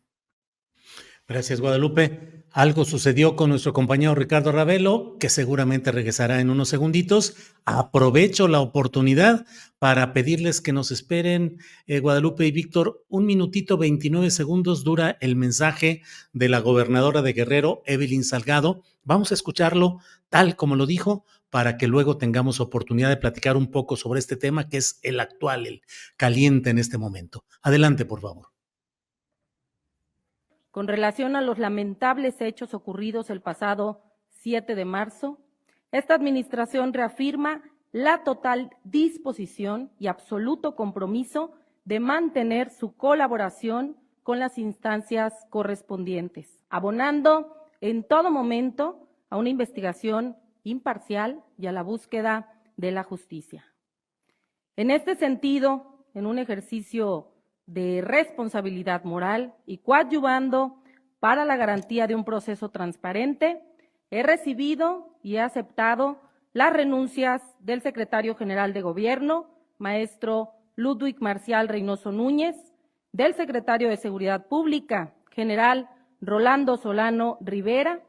Gracias, Guadalupe. Algo sucedió con nuestro compañero Ricardo Ravelo, que seguramente regresará en unos segunditos. Aprovecho la oportunidad para pedirles que nos esperen, Guadalupe y Víctor, 1 minutito 29 segundos dura el mensaje de la gobernadora de Guerrero, Evelyn Salgado. Vamos a escucharlo tal como lo dijo, para que luego tengamos oportunidad de platicar un poco sobre este tema que es el actual, el caliente en este momento. Adelante, por favor.
Con relación a los lamentables hechos ocurridos el pasado 7 de marzo, esta administración reafirma la total disposición y absoluto compromiso de mantener su colaboración con las instancias correspondientes, abonando en todo momento a una investigación imparcial y a la búsqueda de la justicia. En este sentido, en un ejercicio de responsabilidad moral y coadyuvando para la garantía de un proceso transparente, he recibido y he aceptado las renuncias del secretario general de Gobierno, maestro Ludwig Marcial Reynoso Núñez, del secretario de Seguridad Pública, general Rolando Solano Rivera,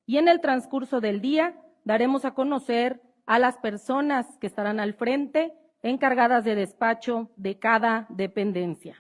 y en el transcurso del día daremos a conocer a las personas que estarán al frente encargadas de despacho de cada dependencia.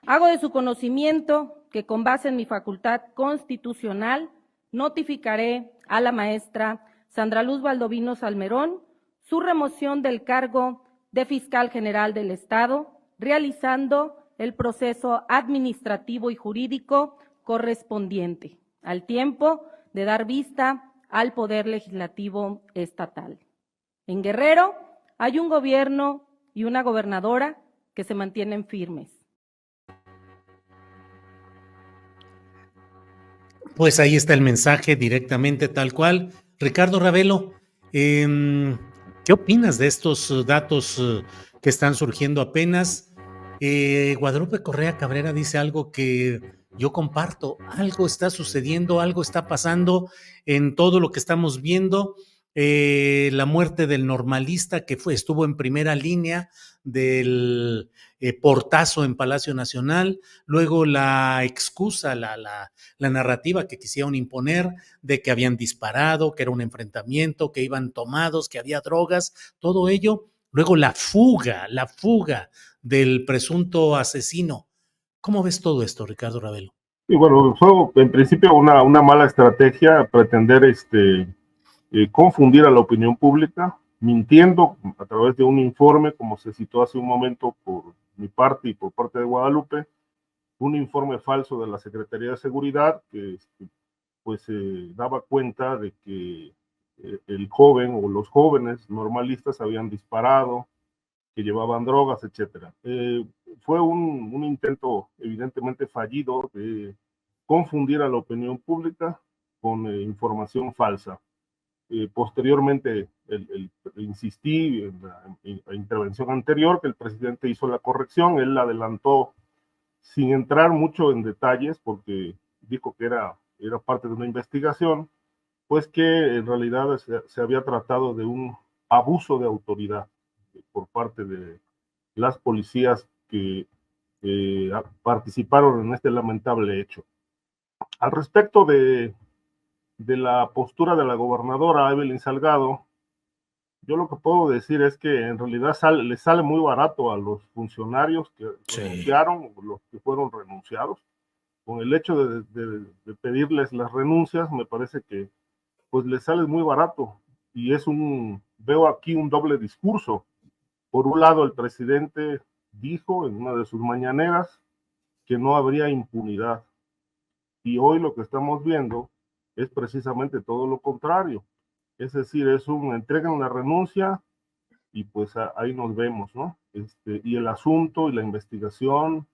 Hago de su conocimiento que con base en mi facultad constitucional notificaré a la maestra Sandra Luz Baldovino Salmerón su remoción del cargo de Fiscal General del Estado, realizando el proceso administrativo y jurídico correspondiente, al tiempo de dar vista al Poder Legislativo Estatal. En Guerrero hay un gobierno y una gobernadora que se mantienen firmes.
Pues ahí está el mensaje directamente tal cual. Ricardo Ravelo, ¿qué opinas de estos datos que están surgiendo apenas? Guadalupe Correa Cabrera dice algo que yo comparto. Algo está sucediendo, algo está pasando en todo lo que estamos viendo. La muerte del normalista que estuvo en primera línea del portazo en Palacio Nacional, luego la excusa, la narrativa que quisieron imponer de que habían disparado, que era un enfrentamiento, que iban tomados, que había drogas, todo ello, luego la fuga del presunto asesino. ¿Cómo ves todo esto, Ricardo Ravelo?
Y bueno, fue en principio una mala estrategia pretender confundir a la opinión pública, mintiendo a través de un informe, como se citó hace un momento por mi parte y por parte de Guadalupe, un informe falso de la Secretaría de Seguridad que pues daba cuenta de que el joven o los jóvenes normalistas habían disparado, que llevaban drogas, etcétera. Fue un intento evidentemente fallido de confundir a la opinión pública con información falsa. Posteriormente, insistí en la intervención anterior que el presidente hizo la corrección, él la adelantó sin entrar mucho en detalles porque dijo que era parte de una investigación, pues que en realidad se había tratado de un abuso de autoridad por parte de las policías que participaron en este lamentable hecho. Al respecto de la postura de la gobernadora Evelyn Salgado, yo lo que puedo decir es que en realidad le sale muy barato a los funcionarios que renunciaron, los que fueron renunciados. Con el hecho de pedirles las renuncias, me parece que pues les sale muy barato. Y veo aquí un doble discurso. Por un lado, el presidente dijo en una de sus mañaneras que no habría impunidad. Y hoy lo que estamos viendo es precisamente todo lo contrario. Es decir, entregan la renuncia y pues ahí nos vemos, ¿no? Y el asunto y la investigación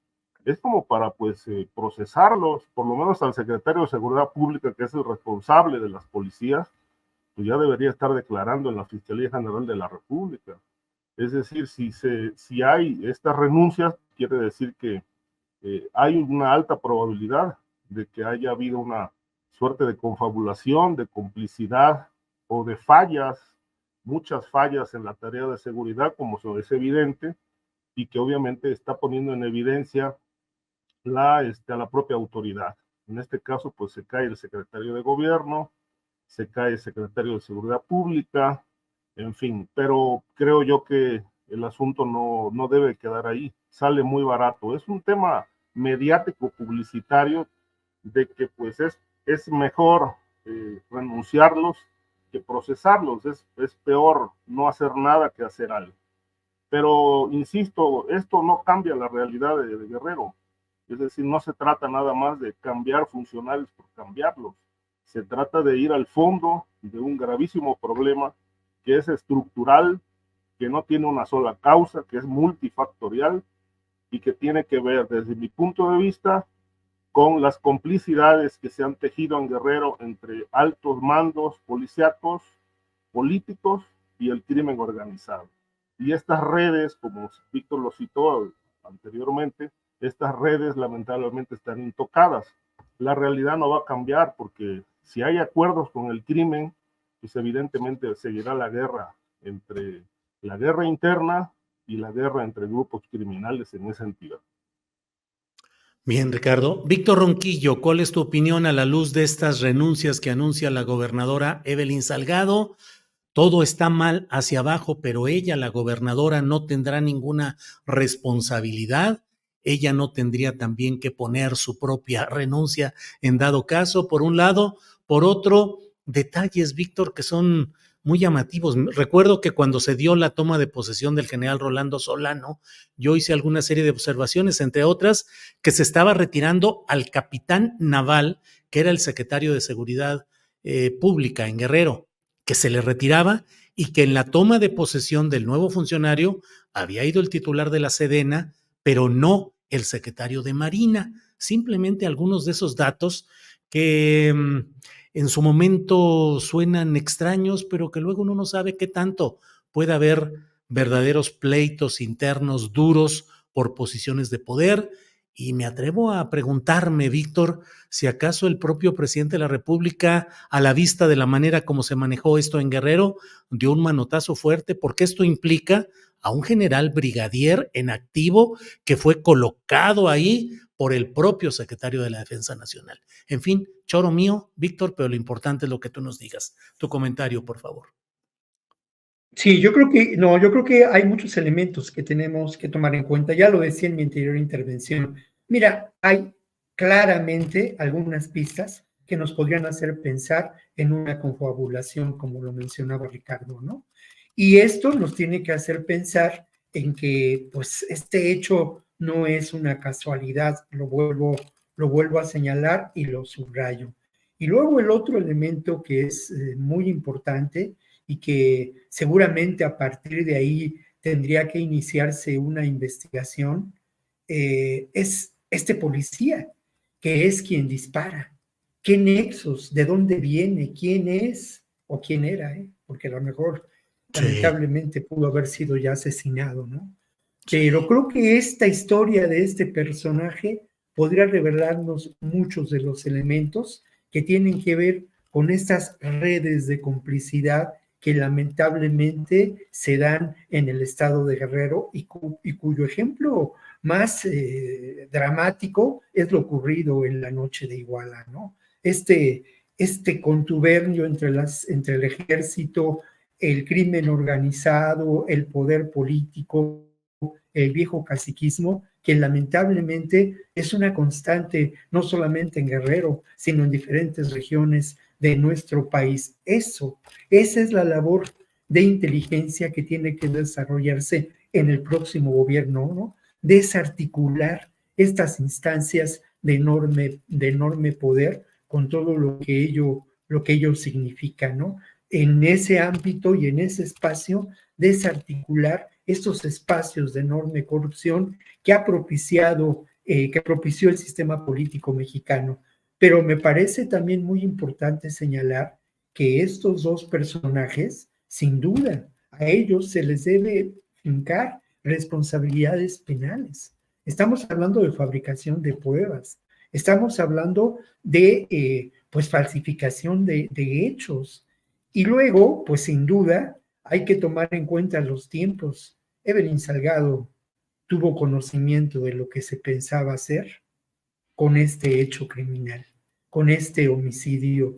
es como para pues procesarlos, por lo menos al secretario de Seguridad Pública, que es el responsable de las policías, pues ya debería estar declarando en la Fiscalía General de la República. Es decir, si hay estas renuncias, quiere decir que hay una alta probabilidad de que haya habido una suerte de confabulación, de complicidad o de fallas, muchas fallas en la tarea de seguridad, como es evidente, y que obviamente está poniendo en evidencia a la propia autoridad. En este caso, pues se cae el secretario de Gobierno, se cae el secretario de Seguridad Pública, en fin, pero creo yo que el asunto no debe quedar ahí, sale muy barato. Es un tema mediático, publicitario, de que pues es mejor renunciarlos que procesarlos, es peor no hacer nada que hacer algo. Pero, insisto, esto no cambia la realidad de Guerrero, es decir, no se trata nada más de cambiar funcionarios por cambiarlos, se trata de ir al fondo de un gravísimo problema que es estructural, que no tiene una sola causa, que es multifactorial y que tiene que ver, desde mi punto de vista, con las complicidades que se han tejido en Guerrero entre altos mandos policíacos, políticos y el crimen organizado. Y estas redes, como Víctor lo citó anteriormente, estas redes lamentablemente están intocadas. La realidad no va a cambiar porque Si hay acuerdos con el crimen, pues evidentemente seguirá la guerra interna y la guerra entre grupos criminales en esa entidad.
Bien, Ricardo. Víctor Ronquillo, ¿cuál es tu opinión a la luz de estas renuncias que anuncia la gobernadora Evelyn Salgado? Todo está mal hacia abajo, pero ella, la gobernadora, no tendrá ninguna responsabilidad. Ella no tendría también que poner su propia renuncia en dado caso, por un lado. Por otro, detalles, Víctor, que son muy llamativos. Recuerdo que cuando se dio la toma de posesión del general Rolando Solano, yo hice alguna serie de observaciones, entre otras, que se estaba retirando al capitán naval, que era el secretario de Seguridad Pública en Guerrero, que se le retiraba y que en la toma de posesión del nuevo funcionario había ido el titular de la Sedena, pero no el secretario de Marina. Simplemente algunos de esos datos que en su momento suenan extraños, pero que luego uno no sabe qué tanto puede haber verdaderos pleitos internos duros por posiciones de poder. Y me atrevo a preguntarme, Víctor, si acaso el propio presidente de la República, a la vista de la manera como se manejó esto en Guerrero, dio un manotazo fuerte, porque esto implica a un general brigadier en activo que fue colocado ahí por el propio secretario de la Defensa Nacional. En fin, choro mío, Víctor, pero lo importante es lo que tú nos digas. Tu comentario, por favor.
Sí, yo creo que hay muchos elementos que tenemos que tomar en cuenta. Ya lo decía en mi anterior intervención. Mira, hay claramente algunas pistas que nos podrían hacer pensar en una confabulación, como lo mencionaba Ricardo, ¿no? Y esto nos tiene que hacer pensar en que, pues, este hecho no es una casualidad, lo vuelvo a señalar y lo subrayo. Y luego el otro elemento que es muy importante y que seguramente a partir de ahí tendría que iniciarse una investigación, es este policía, que es quien dispara. ¿Qué nexos? ¿De dónde viene? ¿Quién es? ¿O quién era? Porque a lo mejor lamentablemente pudo haber sido ya asesinado, ¿no? Pero creo que esta historia de este personaje podría revelarnos muchos de los elementos que tienen que ver con estas redes de complicidad que lamentablemente se dan en el estado de Guerrero y cuyo ejemplo más dramático es lo ocurrido en la noche de Iguala, ¿no? Este contubernio entre el ejército, el crimen organizado, el poder político, el viejo caciquismo, que lamentablemente es una constante no solamente en Guerrero, sino en diferentes regiones de nuestro país. Esa es la labor de inteligencia que tiene que desarrollarse en el próximo gobierno, ¿no? Desarticular estas instancias de enorme poder con todo lo que ello significa, ¿no? En ese ámbito y en ese espacio, desarticular estos espacios de enorme corrupción que propició el sistema político mexicano. Pero me parece también muy importante señalar que estos dos personajes, sin duda, a ellos se les debe fincar responsabilidades penales. Estamos hablando de fabricación de pruebas, estamos hablando de pues falsificación de hechos. Y luego, pues sin duda, hay que tomar en cuenta los tiempos. Evelyn Salgado tuvo conocimiento de lo que se pensaba hacer con este hecho criminal, con este homicidio.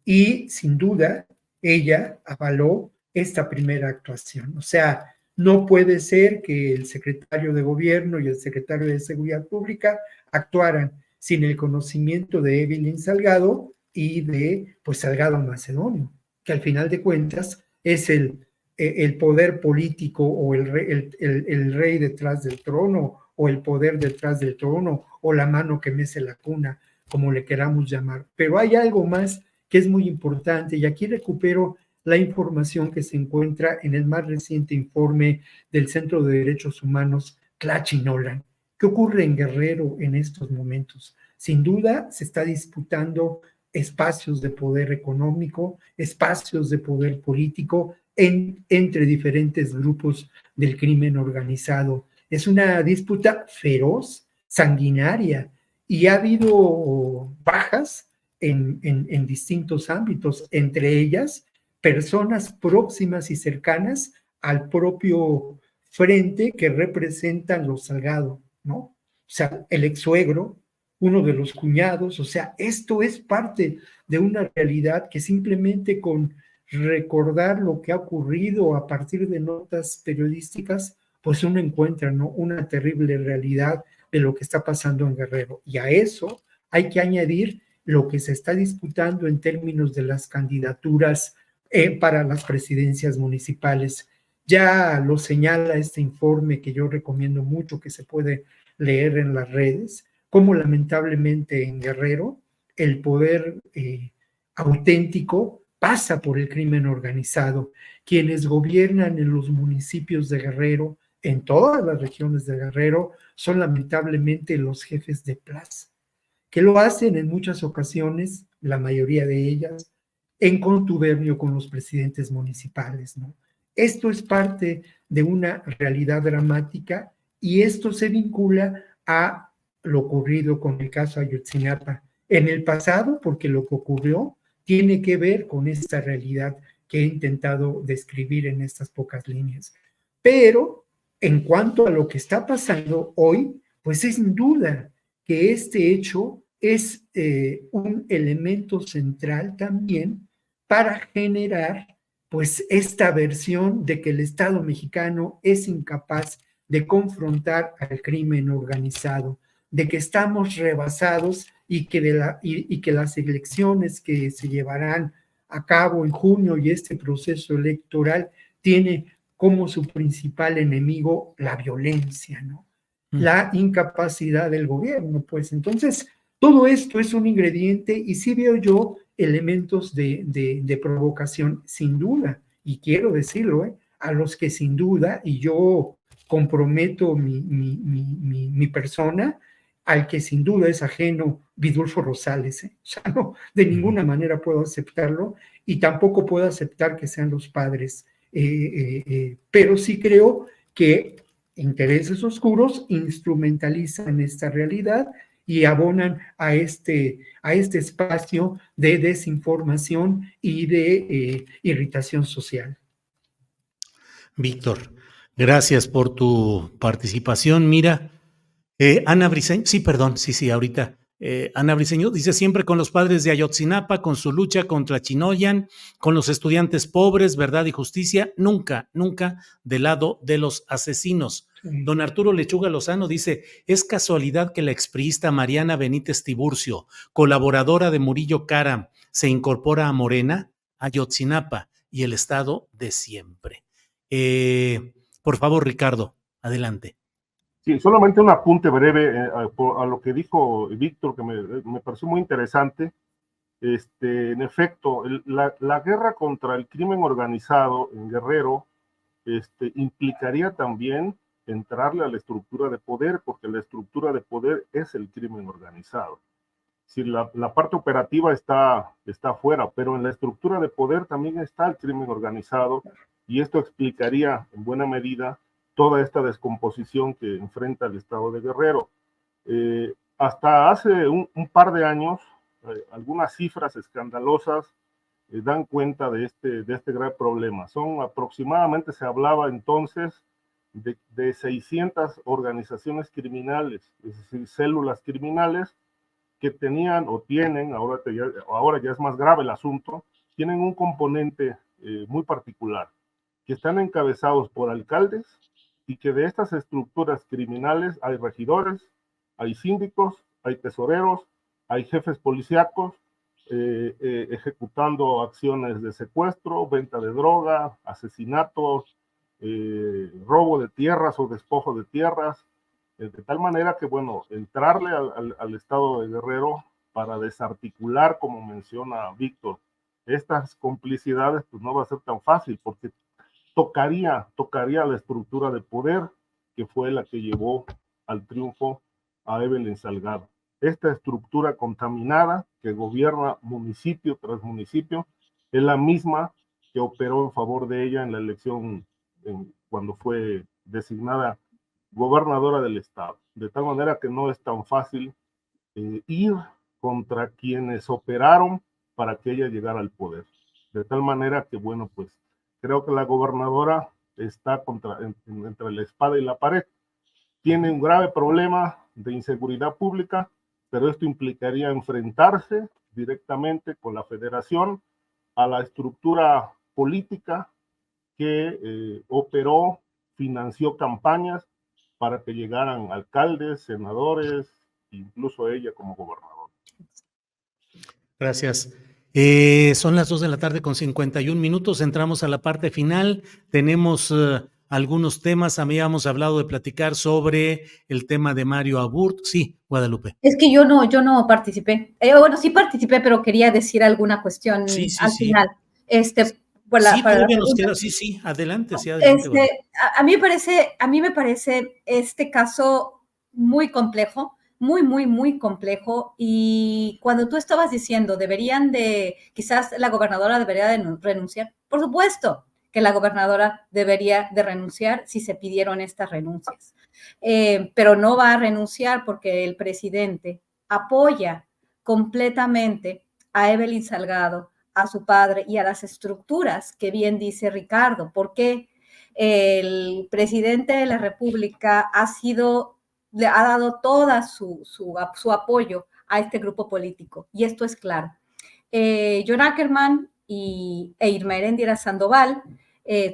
Y sin duda, ella avaló esta primera actuación. O sea, no puede ser que el secretario de Gobierno y el secretario de Seguridad Pública actuaran sin el conocimiento de Evelyn Salgado y de, pues, Salgado Macedonio, que al final de cuentas es el poder político o el rey detrás del trono, o el poder detrás del trono, o la mano que mece la cuna, como le queramos llamar. Pero hay algo más que es muy importante, y aquí recupero la información que se encuentra en el más reciente informe del Centro de Derechos Humanos, Tlachinolan. ¿Qué ocurre en Guerrero en estos momentos? Sin duda se está disputando espacios de poder económico, espacios de poder político entre diferentes grupos del crimen organizado. Es una disputa feroz, sanguinaria, y ha habido bajas en distintos ámbitos, entre ellas personas próximas y cercanas al propio frente que representan los Salgado, ¿no? O sea, el ex suegro, uno de los cuñados, o sea, esto es parte de una realidad que simplemente con recordar lo que ha ocurrido a partir de notas periodísticas, pues uno encuentra, ¿no?, una terrible realidad de lo que está pasando en Guerrero. Y a eso hay que añadir lo que se está disputando en términos de las candidaturas para las presidencias municipales. Ya lo señala este informe que yo recomiendo mucho, que se puede leer en las redes, como lamentablemente en Guerrero el poder auténtico pasa por el crimen organizado. Quienes gobiernan en los municipios de Guerrero, en todas las regiones de Guerrero, son lamentablemente los jefes de plaza, que lo hacen en muchas ocasiones, la mayoría de ellas, en contubernio con los presidentes municipales, ¿no? Esto es parte de una realidad dramática y esto se vincula a lo ocurrido con el caso Ayotzinapa en el pasado, porque lo que ocurrió tiene que ver con esta realidad que he intentado describir en estas pocas líneas. Pero en cuanto a lo que está pasando hoy, pues es sin duda que este hecho es un elemento central también para generar pues esta versión de que el Estado mexicano es incapaz de confrontar al crimen organizado, de que estamos rebasados y que las elecciones que se llevarán a cabo en junio y este proceso electoral tiene como su principal enemigo la violencia, ¿no? La incapacidad del gobierno, pues. Entonces, todo esto es un ingrediente y sí veo yo elementos de provocación, sin duda, y quiero decirlo, a los que sin duda, y yo comprometo mi persona, al que sin duda es ajeno Vidulfo Rosales, o sea, no, de ninguna manera puedo aceptarlo y tampoco puedo aceptar que sean los padres, pero sí creo que intereses oscuros instrumentalizan esta realidad y abonan a este espacio de desinformación y de irritación social.
Víctor, gracias por tu participación. Mira, Ana Briceño, sí, perdón, sí, ahorita. Ana Briceño dice: siempre con los padres de Ayotzinapa, con su lucha contra Chinoyan, con los estudiantes pobres, verdad y justicia, nunca del lado de los asesinos. Sí. Don Arturo Lechuga Lozano dice: es casualidad que la expriista Mariana Benítez Tiburcio, colaboradora de Murillo Karam, se incorpora a Morena, Ayotzinapa y el estado de siempre. Por favor, Ricardo, adelante.
Sí, solamente un apunte breve a lo que dijo Víctor, que me pareció muy interesante. En efecto, la guerra contra el crimen organizado en Guerrero implicaría también entrarle a la estructura de poder, porque la estructura de poder es el crimen organizado. Si la parte operativa está fuera, pero en la estructura de poder también está el crimen organizado, y esto explicaría en buena medida toda esta descomposición que enfrenta el estado de Guerrero. Hasta hace un par de años, algunas cifras escandalosas dan cuenta de este grave problema. Son aproximadamente, se hablaba entonces de 600 organizaciones criminales, es decir, células criminales que tenían o tienen, ahora ya es más grave el asunto, tienen un componente muy particular, que están encabezados por alcaldes, y que de estas estructuras criminales hay regidores, hay síndicos, hay tesoreros, hay jefes policíacos ejecutando acciones de secuestro, venta de droga, asesinatos, robo de tierras o despojo de tierras, de tal manera que, bueno, entrarle al estado de Guerrero para desarticular, como menciona Víctor, estas complicidades, pues no va a ser tan fácil, porque tocaría la estructura de poder que fue la que llevó al triunfo a Evelyn Salgado. Esta estructura contaminada que gobierna municipio tras municipio es la misma que operó en favor de ella en la elección cuando fue designada gobernadora del estado. De tal manera que no es tan fácil ir contra quienes operaron para que ella llegara al poder. De tal manera que, bueno, pues creo que la gobernadora está entre la espada y la pared. Tiene un grave problema de inseguridad pública, pero esto implicaría enfrentarse directamente con la federación a la estructura política que operó, financió campañas para que llegaran alcaldes, senadores, incluso ella como gobernadora.
Gracias. Son las 2 de la tarde con 51 minutos. Entramos a la parte final. Tenemos algunos temas. Habíamos hablado de platicar sobre el tema de Mario Aburt. Sí, Guadalupe.
Es que yo no participé. Bueno, sí participé, pero quería decir alguna cuestión al final.
Todavía nos queda. Sí, adelante, sí, adelante.
A mí me parece este caso muy complejo, muy complejo, y cuando tú estabas diciendo quizás la gobernadora debería de renunciar, por supuesto que la gobernadora debería de renunciar si se pidieron estas renuncias, pero no va a renunciar porque el presidente apoya completamente a Evelyn Salgado, a su padre y a las estructuras que bien dice Ricardo, porque el presidente de la República le ha dado toda su apoyo a este grupo político, y esto es claro. John Ackerman e Irma Heréndira Sandoval,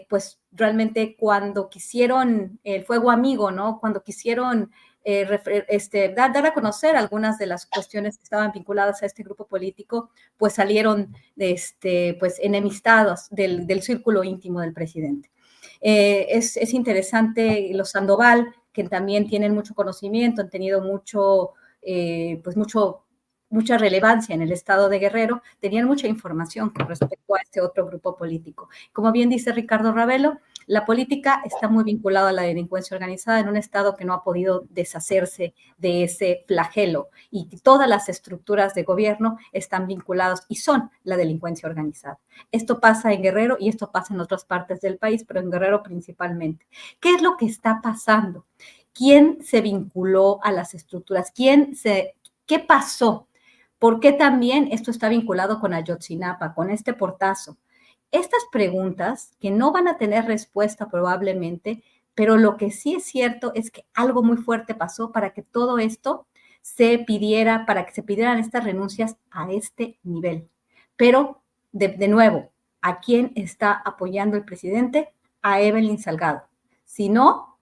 pues realmente cuando quisieron el fuego amigo, ¿no? Cuando quisieron dar a conocer algunas de las cuestiones que estaban vinculadas a este grupo político, pues salieron pues enemistados del círculo íntimo del presidente. Es interesante los Sandoval, que también tienen mucho conocimiento, han tenido mucha relevancia en el estado de Guerrero, tenían mucha información con respecto a este otro grupo político. Como bien dice Ricardo Ravelo, la política está muy vinculada a la delincuencia organizada en un estado que no ha podido deshacerse de ese flagelo, y todas las estructuras de gobierno están vinculadas y son la delincuencia organizada. Esto pasa en Guerrero y esto pasa en otras partes del país, pero en Guerrero principalmente. ¿Qué es lo que está pasando? ¿Quién se vinculó a las estructuras? ¿Qué pasó? ¿Por qué también esto está vinculado con Ayotzinapa, con este portazo? Estas preguntas que no van a tener respuesta probablemente, pero lo que sí es cierto es que algo muy fuerte pasó para que todo esto para que se pidieran estas renuncias a este nivel. Pero, de nuevo, ¿a quién está apoyando el presidente? A Evelyn Salgado. Si no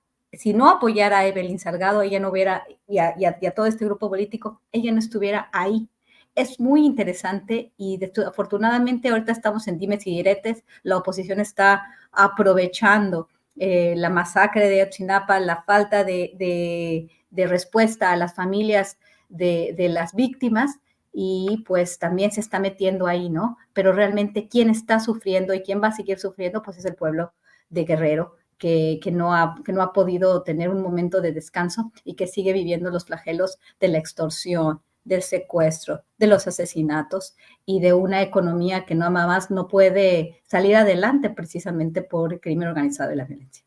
apoyara a Evelyn Salgado, ella no hubiera, y a todo este grupo político, ella no estuviera ahí. Es muy interesante y afortunadamente ahorita estamos en dimes y diretes. La oposición está aprovechando la masacre de Ayotzinapa, la falta de respuesta a las familias de las víctimas, y pues también se está metiendo ahí, ¿no? Pero realmente quien está sufriendo y quién va a seguir sufriendo, pues es el pueblo de Guerrero, que no ha podido tener un momento de descanso y que sigue viviendo los flagelos de la extorsión, del secuestro, de los asesinatos y de una economía que nada más no puede salir adelante precisamente por el crimen organizado y la violencia.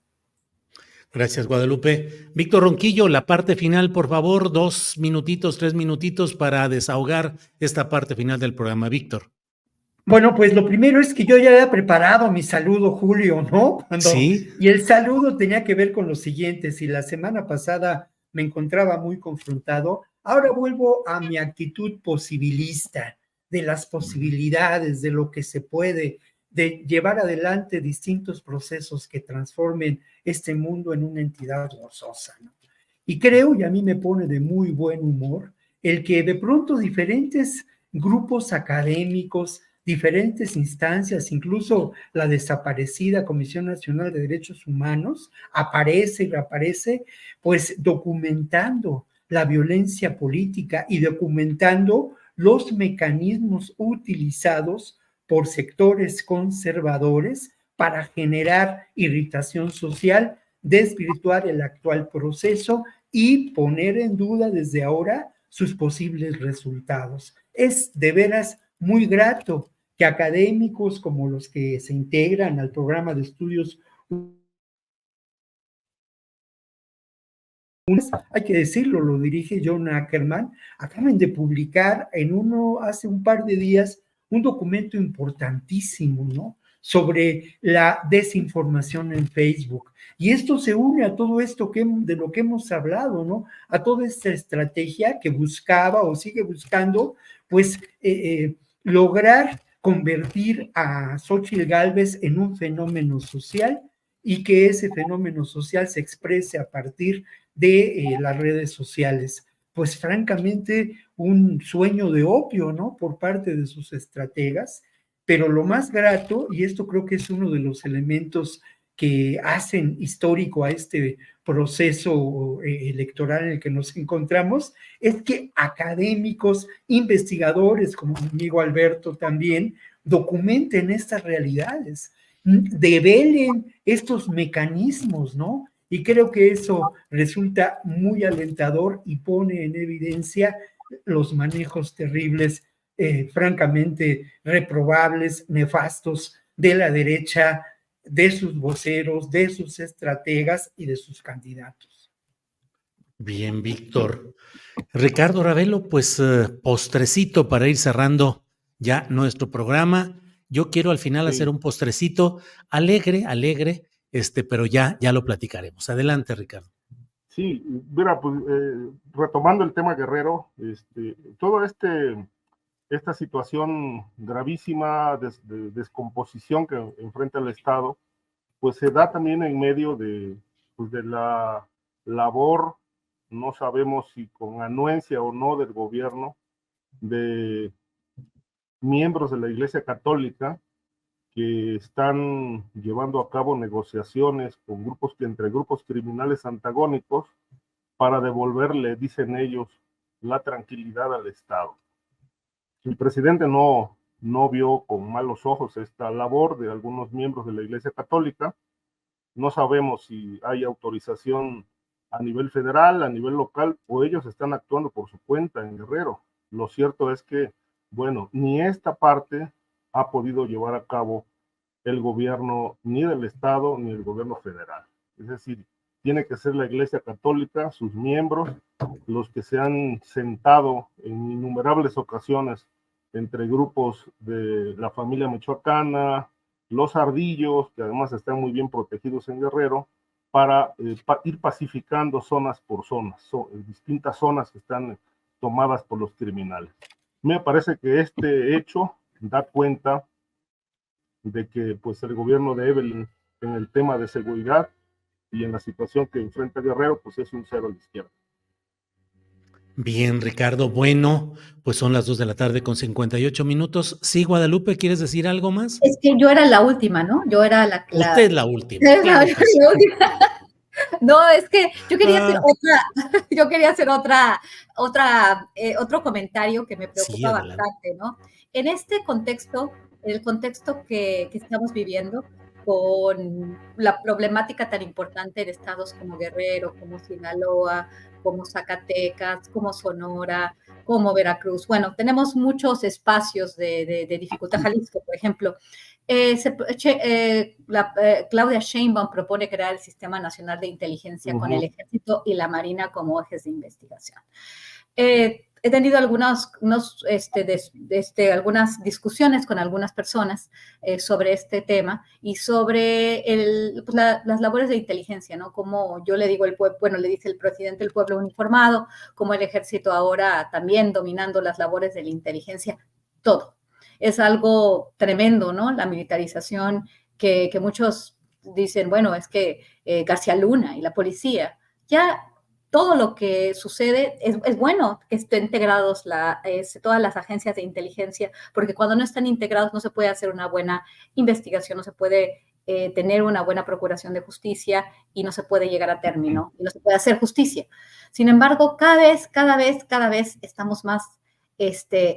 Gracias, Guadalupe. Víctor Ronquillo, la parte final, por favor, 2 minutitos, 3 minutitos para desahogar esta parte final del programa. Víctor.
Bueno, pues lo primero es que yo ya había preparado mi saludo, Julio, ¿no?
Sí.
Y el saludo tenía que ver con lo siguiente: si la semana pasada me encontraba muy confrontado, ahora vuelvo a mi actitud posibilista, de las posibilidades, de lo que se puede, de llevar adelante distintos procesos que transformen este mundo en una entidad gozosa, ¿no? Y creo, y a mí me pone de muy buen humor, el que de pronto diferentes grupos académicos, diferentes instancias, incluso la desaparecida Comisión Nacional de Derechos Humanos, aparece y reaparece, pues documentando la violencia política y documentando los mecanismos utilizados por sectores conservadores para generar irritación social, desvirtuar el actual proceso y poner en duda desde ahora sus posibles resultados. Es de veras muy grato que académicos como los que se integran al programa de estudios hay que decirlo, lo dirige John Ackerman, acaban de publicar hace un par de días un documento importantísimo, ¿no? Sobre la desinformación en Facebook. Y esto se une a todo esto de lo que hemos hablado, ¿no? A toda esta estrategia que buscaba o sigue buscando, pues, lograr convertir a Xóchitl Gálvez en un fenómeno social y que ese fenómeno social se exprese a partir de las redes sociales. Pues francamente un sueño de opio, ¿no? Por parte de sus estrategas, pero lo más grato, y esto creo que es uno de los elementos que hacen histórico a este proceso electoral en el que nos encontramos, es que académicos, investigadores, como mi amigo Alberto también, documenten estas realidades, develen estos mecanismos, ¿no? Y creo que eso resulta muy alentador y pone en evidencia los manejos terribles, francamente reprobables, nefastos de la derecha, de sus voceros, de sus estrategas y de sus candidatos.
Bien, Víctor. Ricardo Ravelo, pues postrecito para ir cerrando ya nuestro programa. Yo quiero al final hacer un postrecito alegre, pero ya lo platicaremos. Adelante, Ricardo.
Sí, mira, pues retomando el tema Guerrero, todo esta situación gravísima de descomposición que enfrenta el Estado, pues se da también en medio de la labor, no sabemos si con anuencia o no del gobierno, de miembros de la Iglesia Católica que están llevando a cabo negociaciones con entre grupos criminales antagónicos para devolverle, dicen ellos, la tranquilidad al Estado. El presidente no vio con malos ojos esta labor de algunos miembros de la Iglesia Católica. No sabemos si hay autorización a nivel federal, a nivel local, o ellos están actuando por su cuenta en Guerrero. Lo cierto es que, bueno, ni esta parte ha podido llevar a cabo el gobierno ni del Estado ni el gobierno federal. Es decir, tiene que ser la Iglesia Católica, sus miembros, los que se han sentado en innumerables ocasiones entre grupos de la familia michoacana, los ardillos, que además están muy bien protegidos en Guerrero, para ir pacificando zonas por zonas, distintas zonas que están tomadas por los criminales. Me parece que este hecho da cuenta de que pues el gobierno de Evelyn en el tema de seguridad y en la situación que enfrenta Guerrero, pues es un cero a la izquierda.
Bien, Ricardo. Bueno, pues son las 2:58 PM. Sí, Guadalupe, ¿quieres decir algo más?
Es que yo era la última, ¿no? Yo era la
Usted es la última. Claro que sí.
No, es que yo quería hacer otro comentario que me preocupa bastante, ¿no? En este contexto, el contexto que estamos viviendo, con la problemática tan importante de estados como Guerrero, como Sinaloa, como Zacatecas, como Sonora, como Veracruz. Bueno, tenemos muchos espacios de dificultad. Jalisco, por ejemplo. Claudia Sheinbaum propone crear el Sistema Nacional de Inteligencia con el Ejército y la Marina como ejes de investigación. He tenido algunas discusiones con algunas personas sobre este tema y sobre las labores de inteligencia, ¿no? Como yo le digo, le dice el presidente, el pueblo uniformado, como el ejército ahora también dominando las labores de la inteligencia, todo. Es algo tremendo, ¿no? La militarización que muchos dicen, bueno, es que García Luna y la policía, ya todo lo que sucede es bueno que estén integrados todas las agencias de inteligencia, porque cuando no están integrados no se puede hacer una buena investigación, no se puede tener una buena procuración de justicia y no se puede llegar a término y no se puede hacer justicia. Sin embargo, cada vez estamos más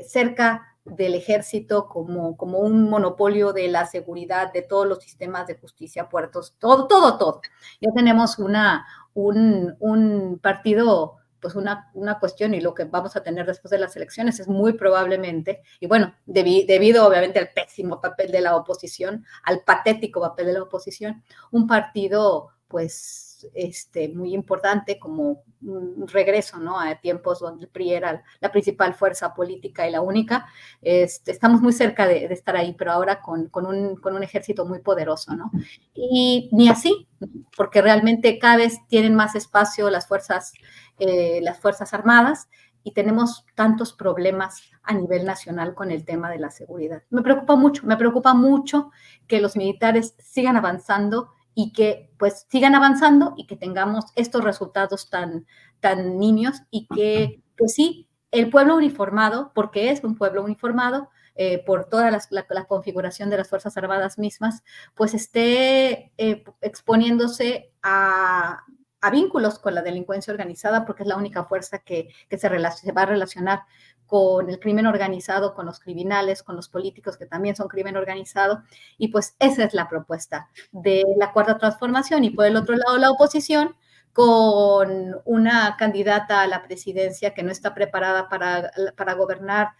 cerca del ejército como un monopolio de la seguridad, de todos los sistemas de justicia, puertos, todo. Ya tenemos un partido, pues una cuestión, y lo que vamos a tener después de las elecciones es muy probablemente, y bueno, debido obviamente al pésimo papel de la oposición, al patético papel de la oposición, un partido pues digamos, muy importante como un regreso, ¿no? A tiempos donde el PRI era la principal fuerza política y la única. Estamos muy cerca de estar ahí, pero ahora con un ejército muy poderoso, ¿no? Y ni así, porque realmente cada vez tienen más espacio las Fuerzas Armadas y tenemos tantos problemas a nivel nacional con el tema de la seguridad. Me preocupa mucho que los militares sigan avanzando y que pues sigan avanzando y que tengamos estos resultados tan nimios y que pues sí, el pueblo uniformado, porque es un pueblo uniformado, por toda la configuración de las Fuerzas Armadas mismas, pues esté exponiéndose a vínculos con la delincuencia organizada, porque es la única fuerza que se va a relacionar con el crimen organizado, con los criminales, con los políticos que también son crimen organizado, y pues esa es la propuesta de la Cuarta Transformación. Y por el otro lado, la oposición, con una candidata a la presidencia que no está preparada para gobernar.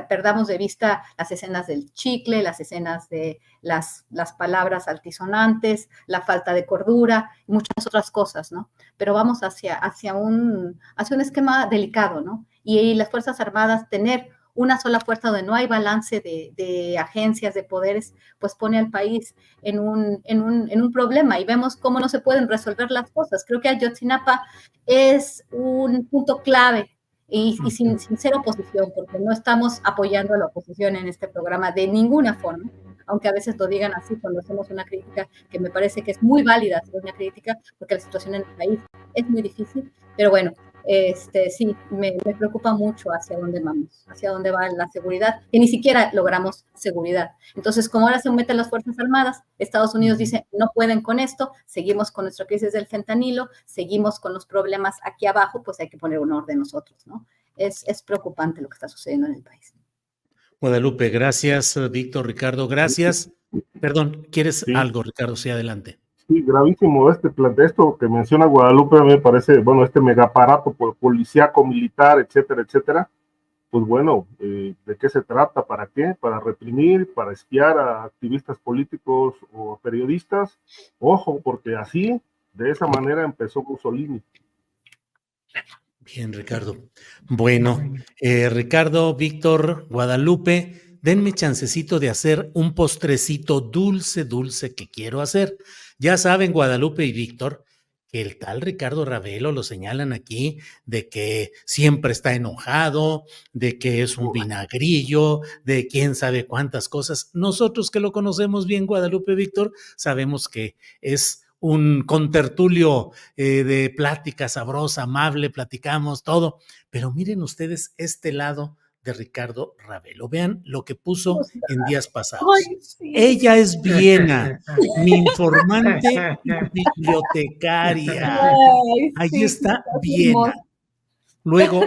Perdamos de vista las escenas del chicle, las escenas de las palabras altisonantes, la falta de cordura y muchas otras cosas, ¿no? Pero vamos hacia un esquema delicado, ¿no? Y las Fuerzas Armadas, tener una sola fuerza donde no hay balance de agencias, de poderes, pues pone al país en un problema, y vemos cómo no se pueden resolver las cosas. Creo que Ayotzinapa es un punto clave, y sin ser oposición, porque no estamos apoyando a la oposición en este programa de ninguna forma, aunque a veces lo digan así cuando hacemos una crítica, que me parece que es muy válida hacer una crítica, porque la situación en el país es muy difícil, pero bueno, sí, me preocupa mucho hacia dónde vamos, hacia dónde va la seguridad, que ni siquiera logramos seguridad. Entonces, como ahora se meten las Fuerzas Armadas, Estados Unidos dice, no pueden con esto, seguimos con nuestra crisis del fentanilo, seguimos con los problemas aquí abajo, pues hay que poner un orden nosotros, ¿no? Es preocupante lo que está sucediendo en el país.
Guadalupe, gracias. Víctor, Ricardo, gracias. Perdón, ¿quieres algo, Ricardo? Sí, adelante.
Sí, gravísimo esto que menciona Guadalupe, me parece, bueno, este megaparato policíaco, militar, etcétera, etcétera. Pues bueno, ¿de qué se trata? ¿Para qué? ¿Para reprimir? ¿Para espiar a activistas políticos o periodistas? Ojo, porque así, de esa manera empezó Mussolini.
Bien, Ricardo. Bueno, Ricardo, Víctor, Guadalupe, denme chancecito de hacer un postrecito dulce, dulce que quiero hacer. Ya saben, Guadalupe y Víctor, que el tal Ricardo Ravelo lo señalan aquí de que siempre está enojado, de que es un vinagrillo, de quién sabe cuántas cosas. Nosotros que lo conocemos bien, Guadalupe y Víctor, sabemos que es un contertulio de plática sabrosa, amable, platicamos todo. Pero miren ustedes este lado de Ricardo Ravelo. Vean lo que puso en días pasados.
Ay, sí.
Ella es Viena, mi informante y bibliotecaria.
Ay,
Ahí
sí,
está
hermoso.
Viena. Luego,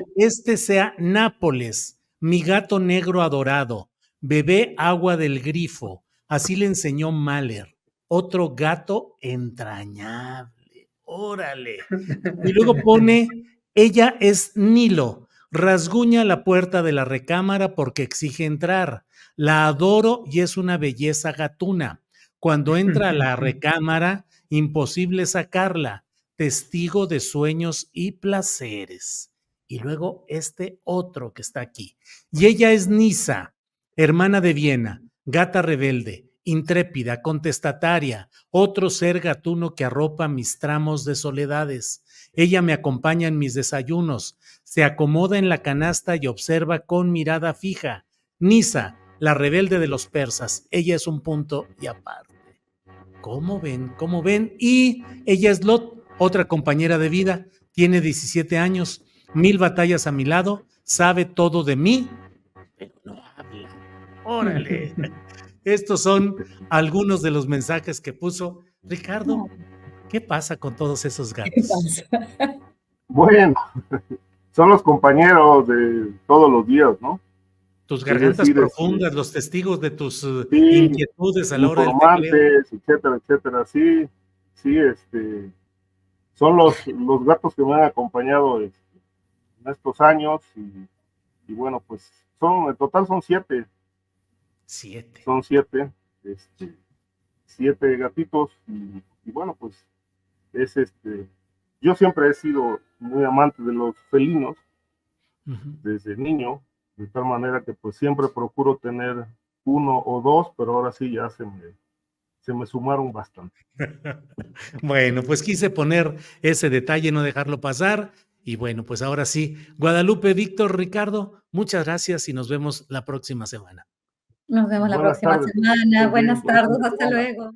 sea Nápoles, mi gato negro adorado, bebé agua del grifo. Así le enseñó Mahler. Otro gato entrañable. Órale. Y luego pone, ella es Nilo, rasguña la puerta de la recámara porque exige entrar. La adoro y es una belleza gatuna. Cuando entra a la recámara, imposible sacarla. Testigo de sueños y placeres. Y luego este otro que está aquí. Y ella es Nisa, hermana de Viena, gata rebelde, intrépida, contestataria, otro ser gatuno que arropa mis tramos de soledades. Ella me acompaña en mis desayunos, se acomoda en la canasta y observa con mirada fija. Nisa, la rebelde de los persas, ella es un punto y aparte. ¿Cómo ven? ¿Cómo ven? Y ella es Lot, otra compañera de vida, tiene 17 años, 1000 batallas a mi lado, sabe todo de mí, pero no habla. ¡Órale! Estos son algunos de los mensajes que puso Ricardo. ¿Qué pasa con todos esos gatos?
Bueno, son los compañeros de todos los días, ¿no?
Tus gargantas
decir,
profundas, los testigos de tus
sí,
inquietudes a la hora del tecleo.
informantes, etcétera, etcétera. Sí, sí, son los gatos que me han acompañado en estos años y bueno, pues en total son 7.
7.
Son 7, 7 gatitos y bueno, pues yo siempre he sido muy amante de los felinos
Ujú.
desde niño, de tal manera que pues siempre procuro tener uno o dos, pero ahora sí ya se me sumaron bastante.
Bueno, pues quise poner ese detalle, no dejarlo pasar. Y bueno, pues ahora sí, Guadalupe, Víctor, Ricardo, muchas gracias y nos vemos la próxima semana.
Nos vemos la
Buenas
próxima
tardes.
semana.
Estés bien,
Buenas
buen fin
tardes,
de
hasta
semana.
luego.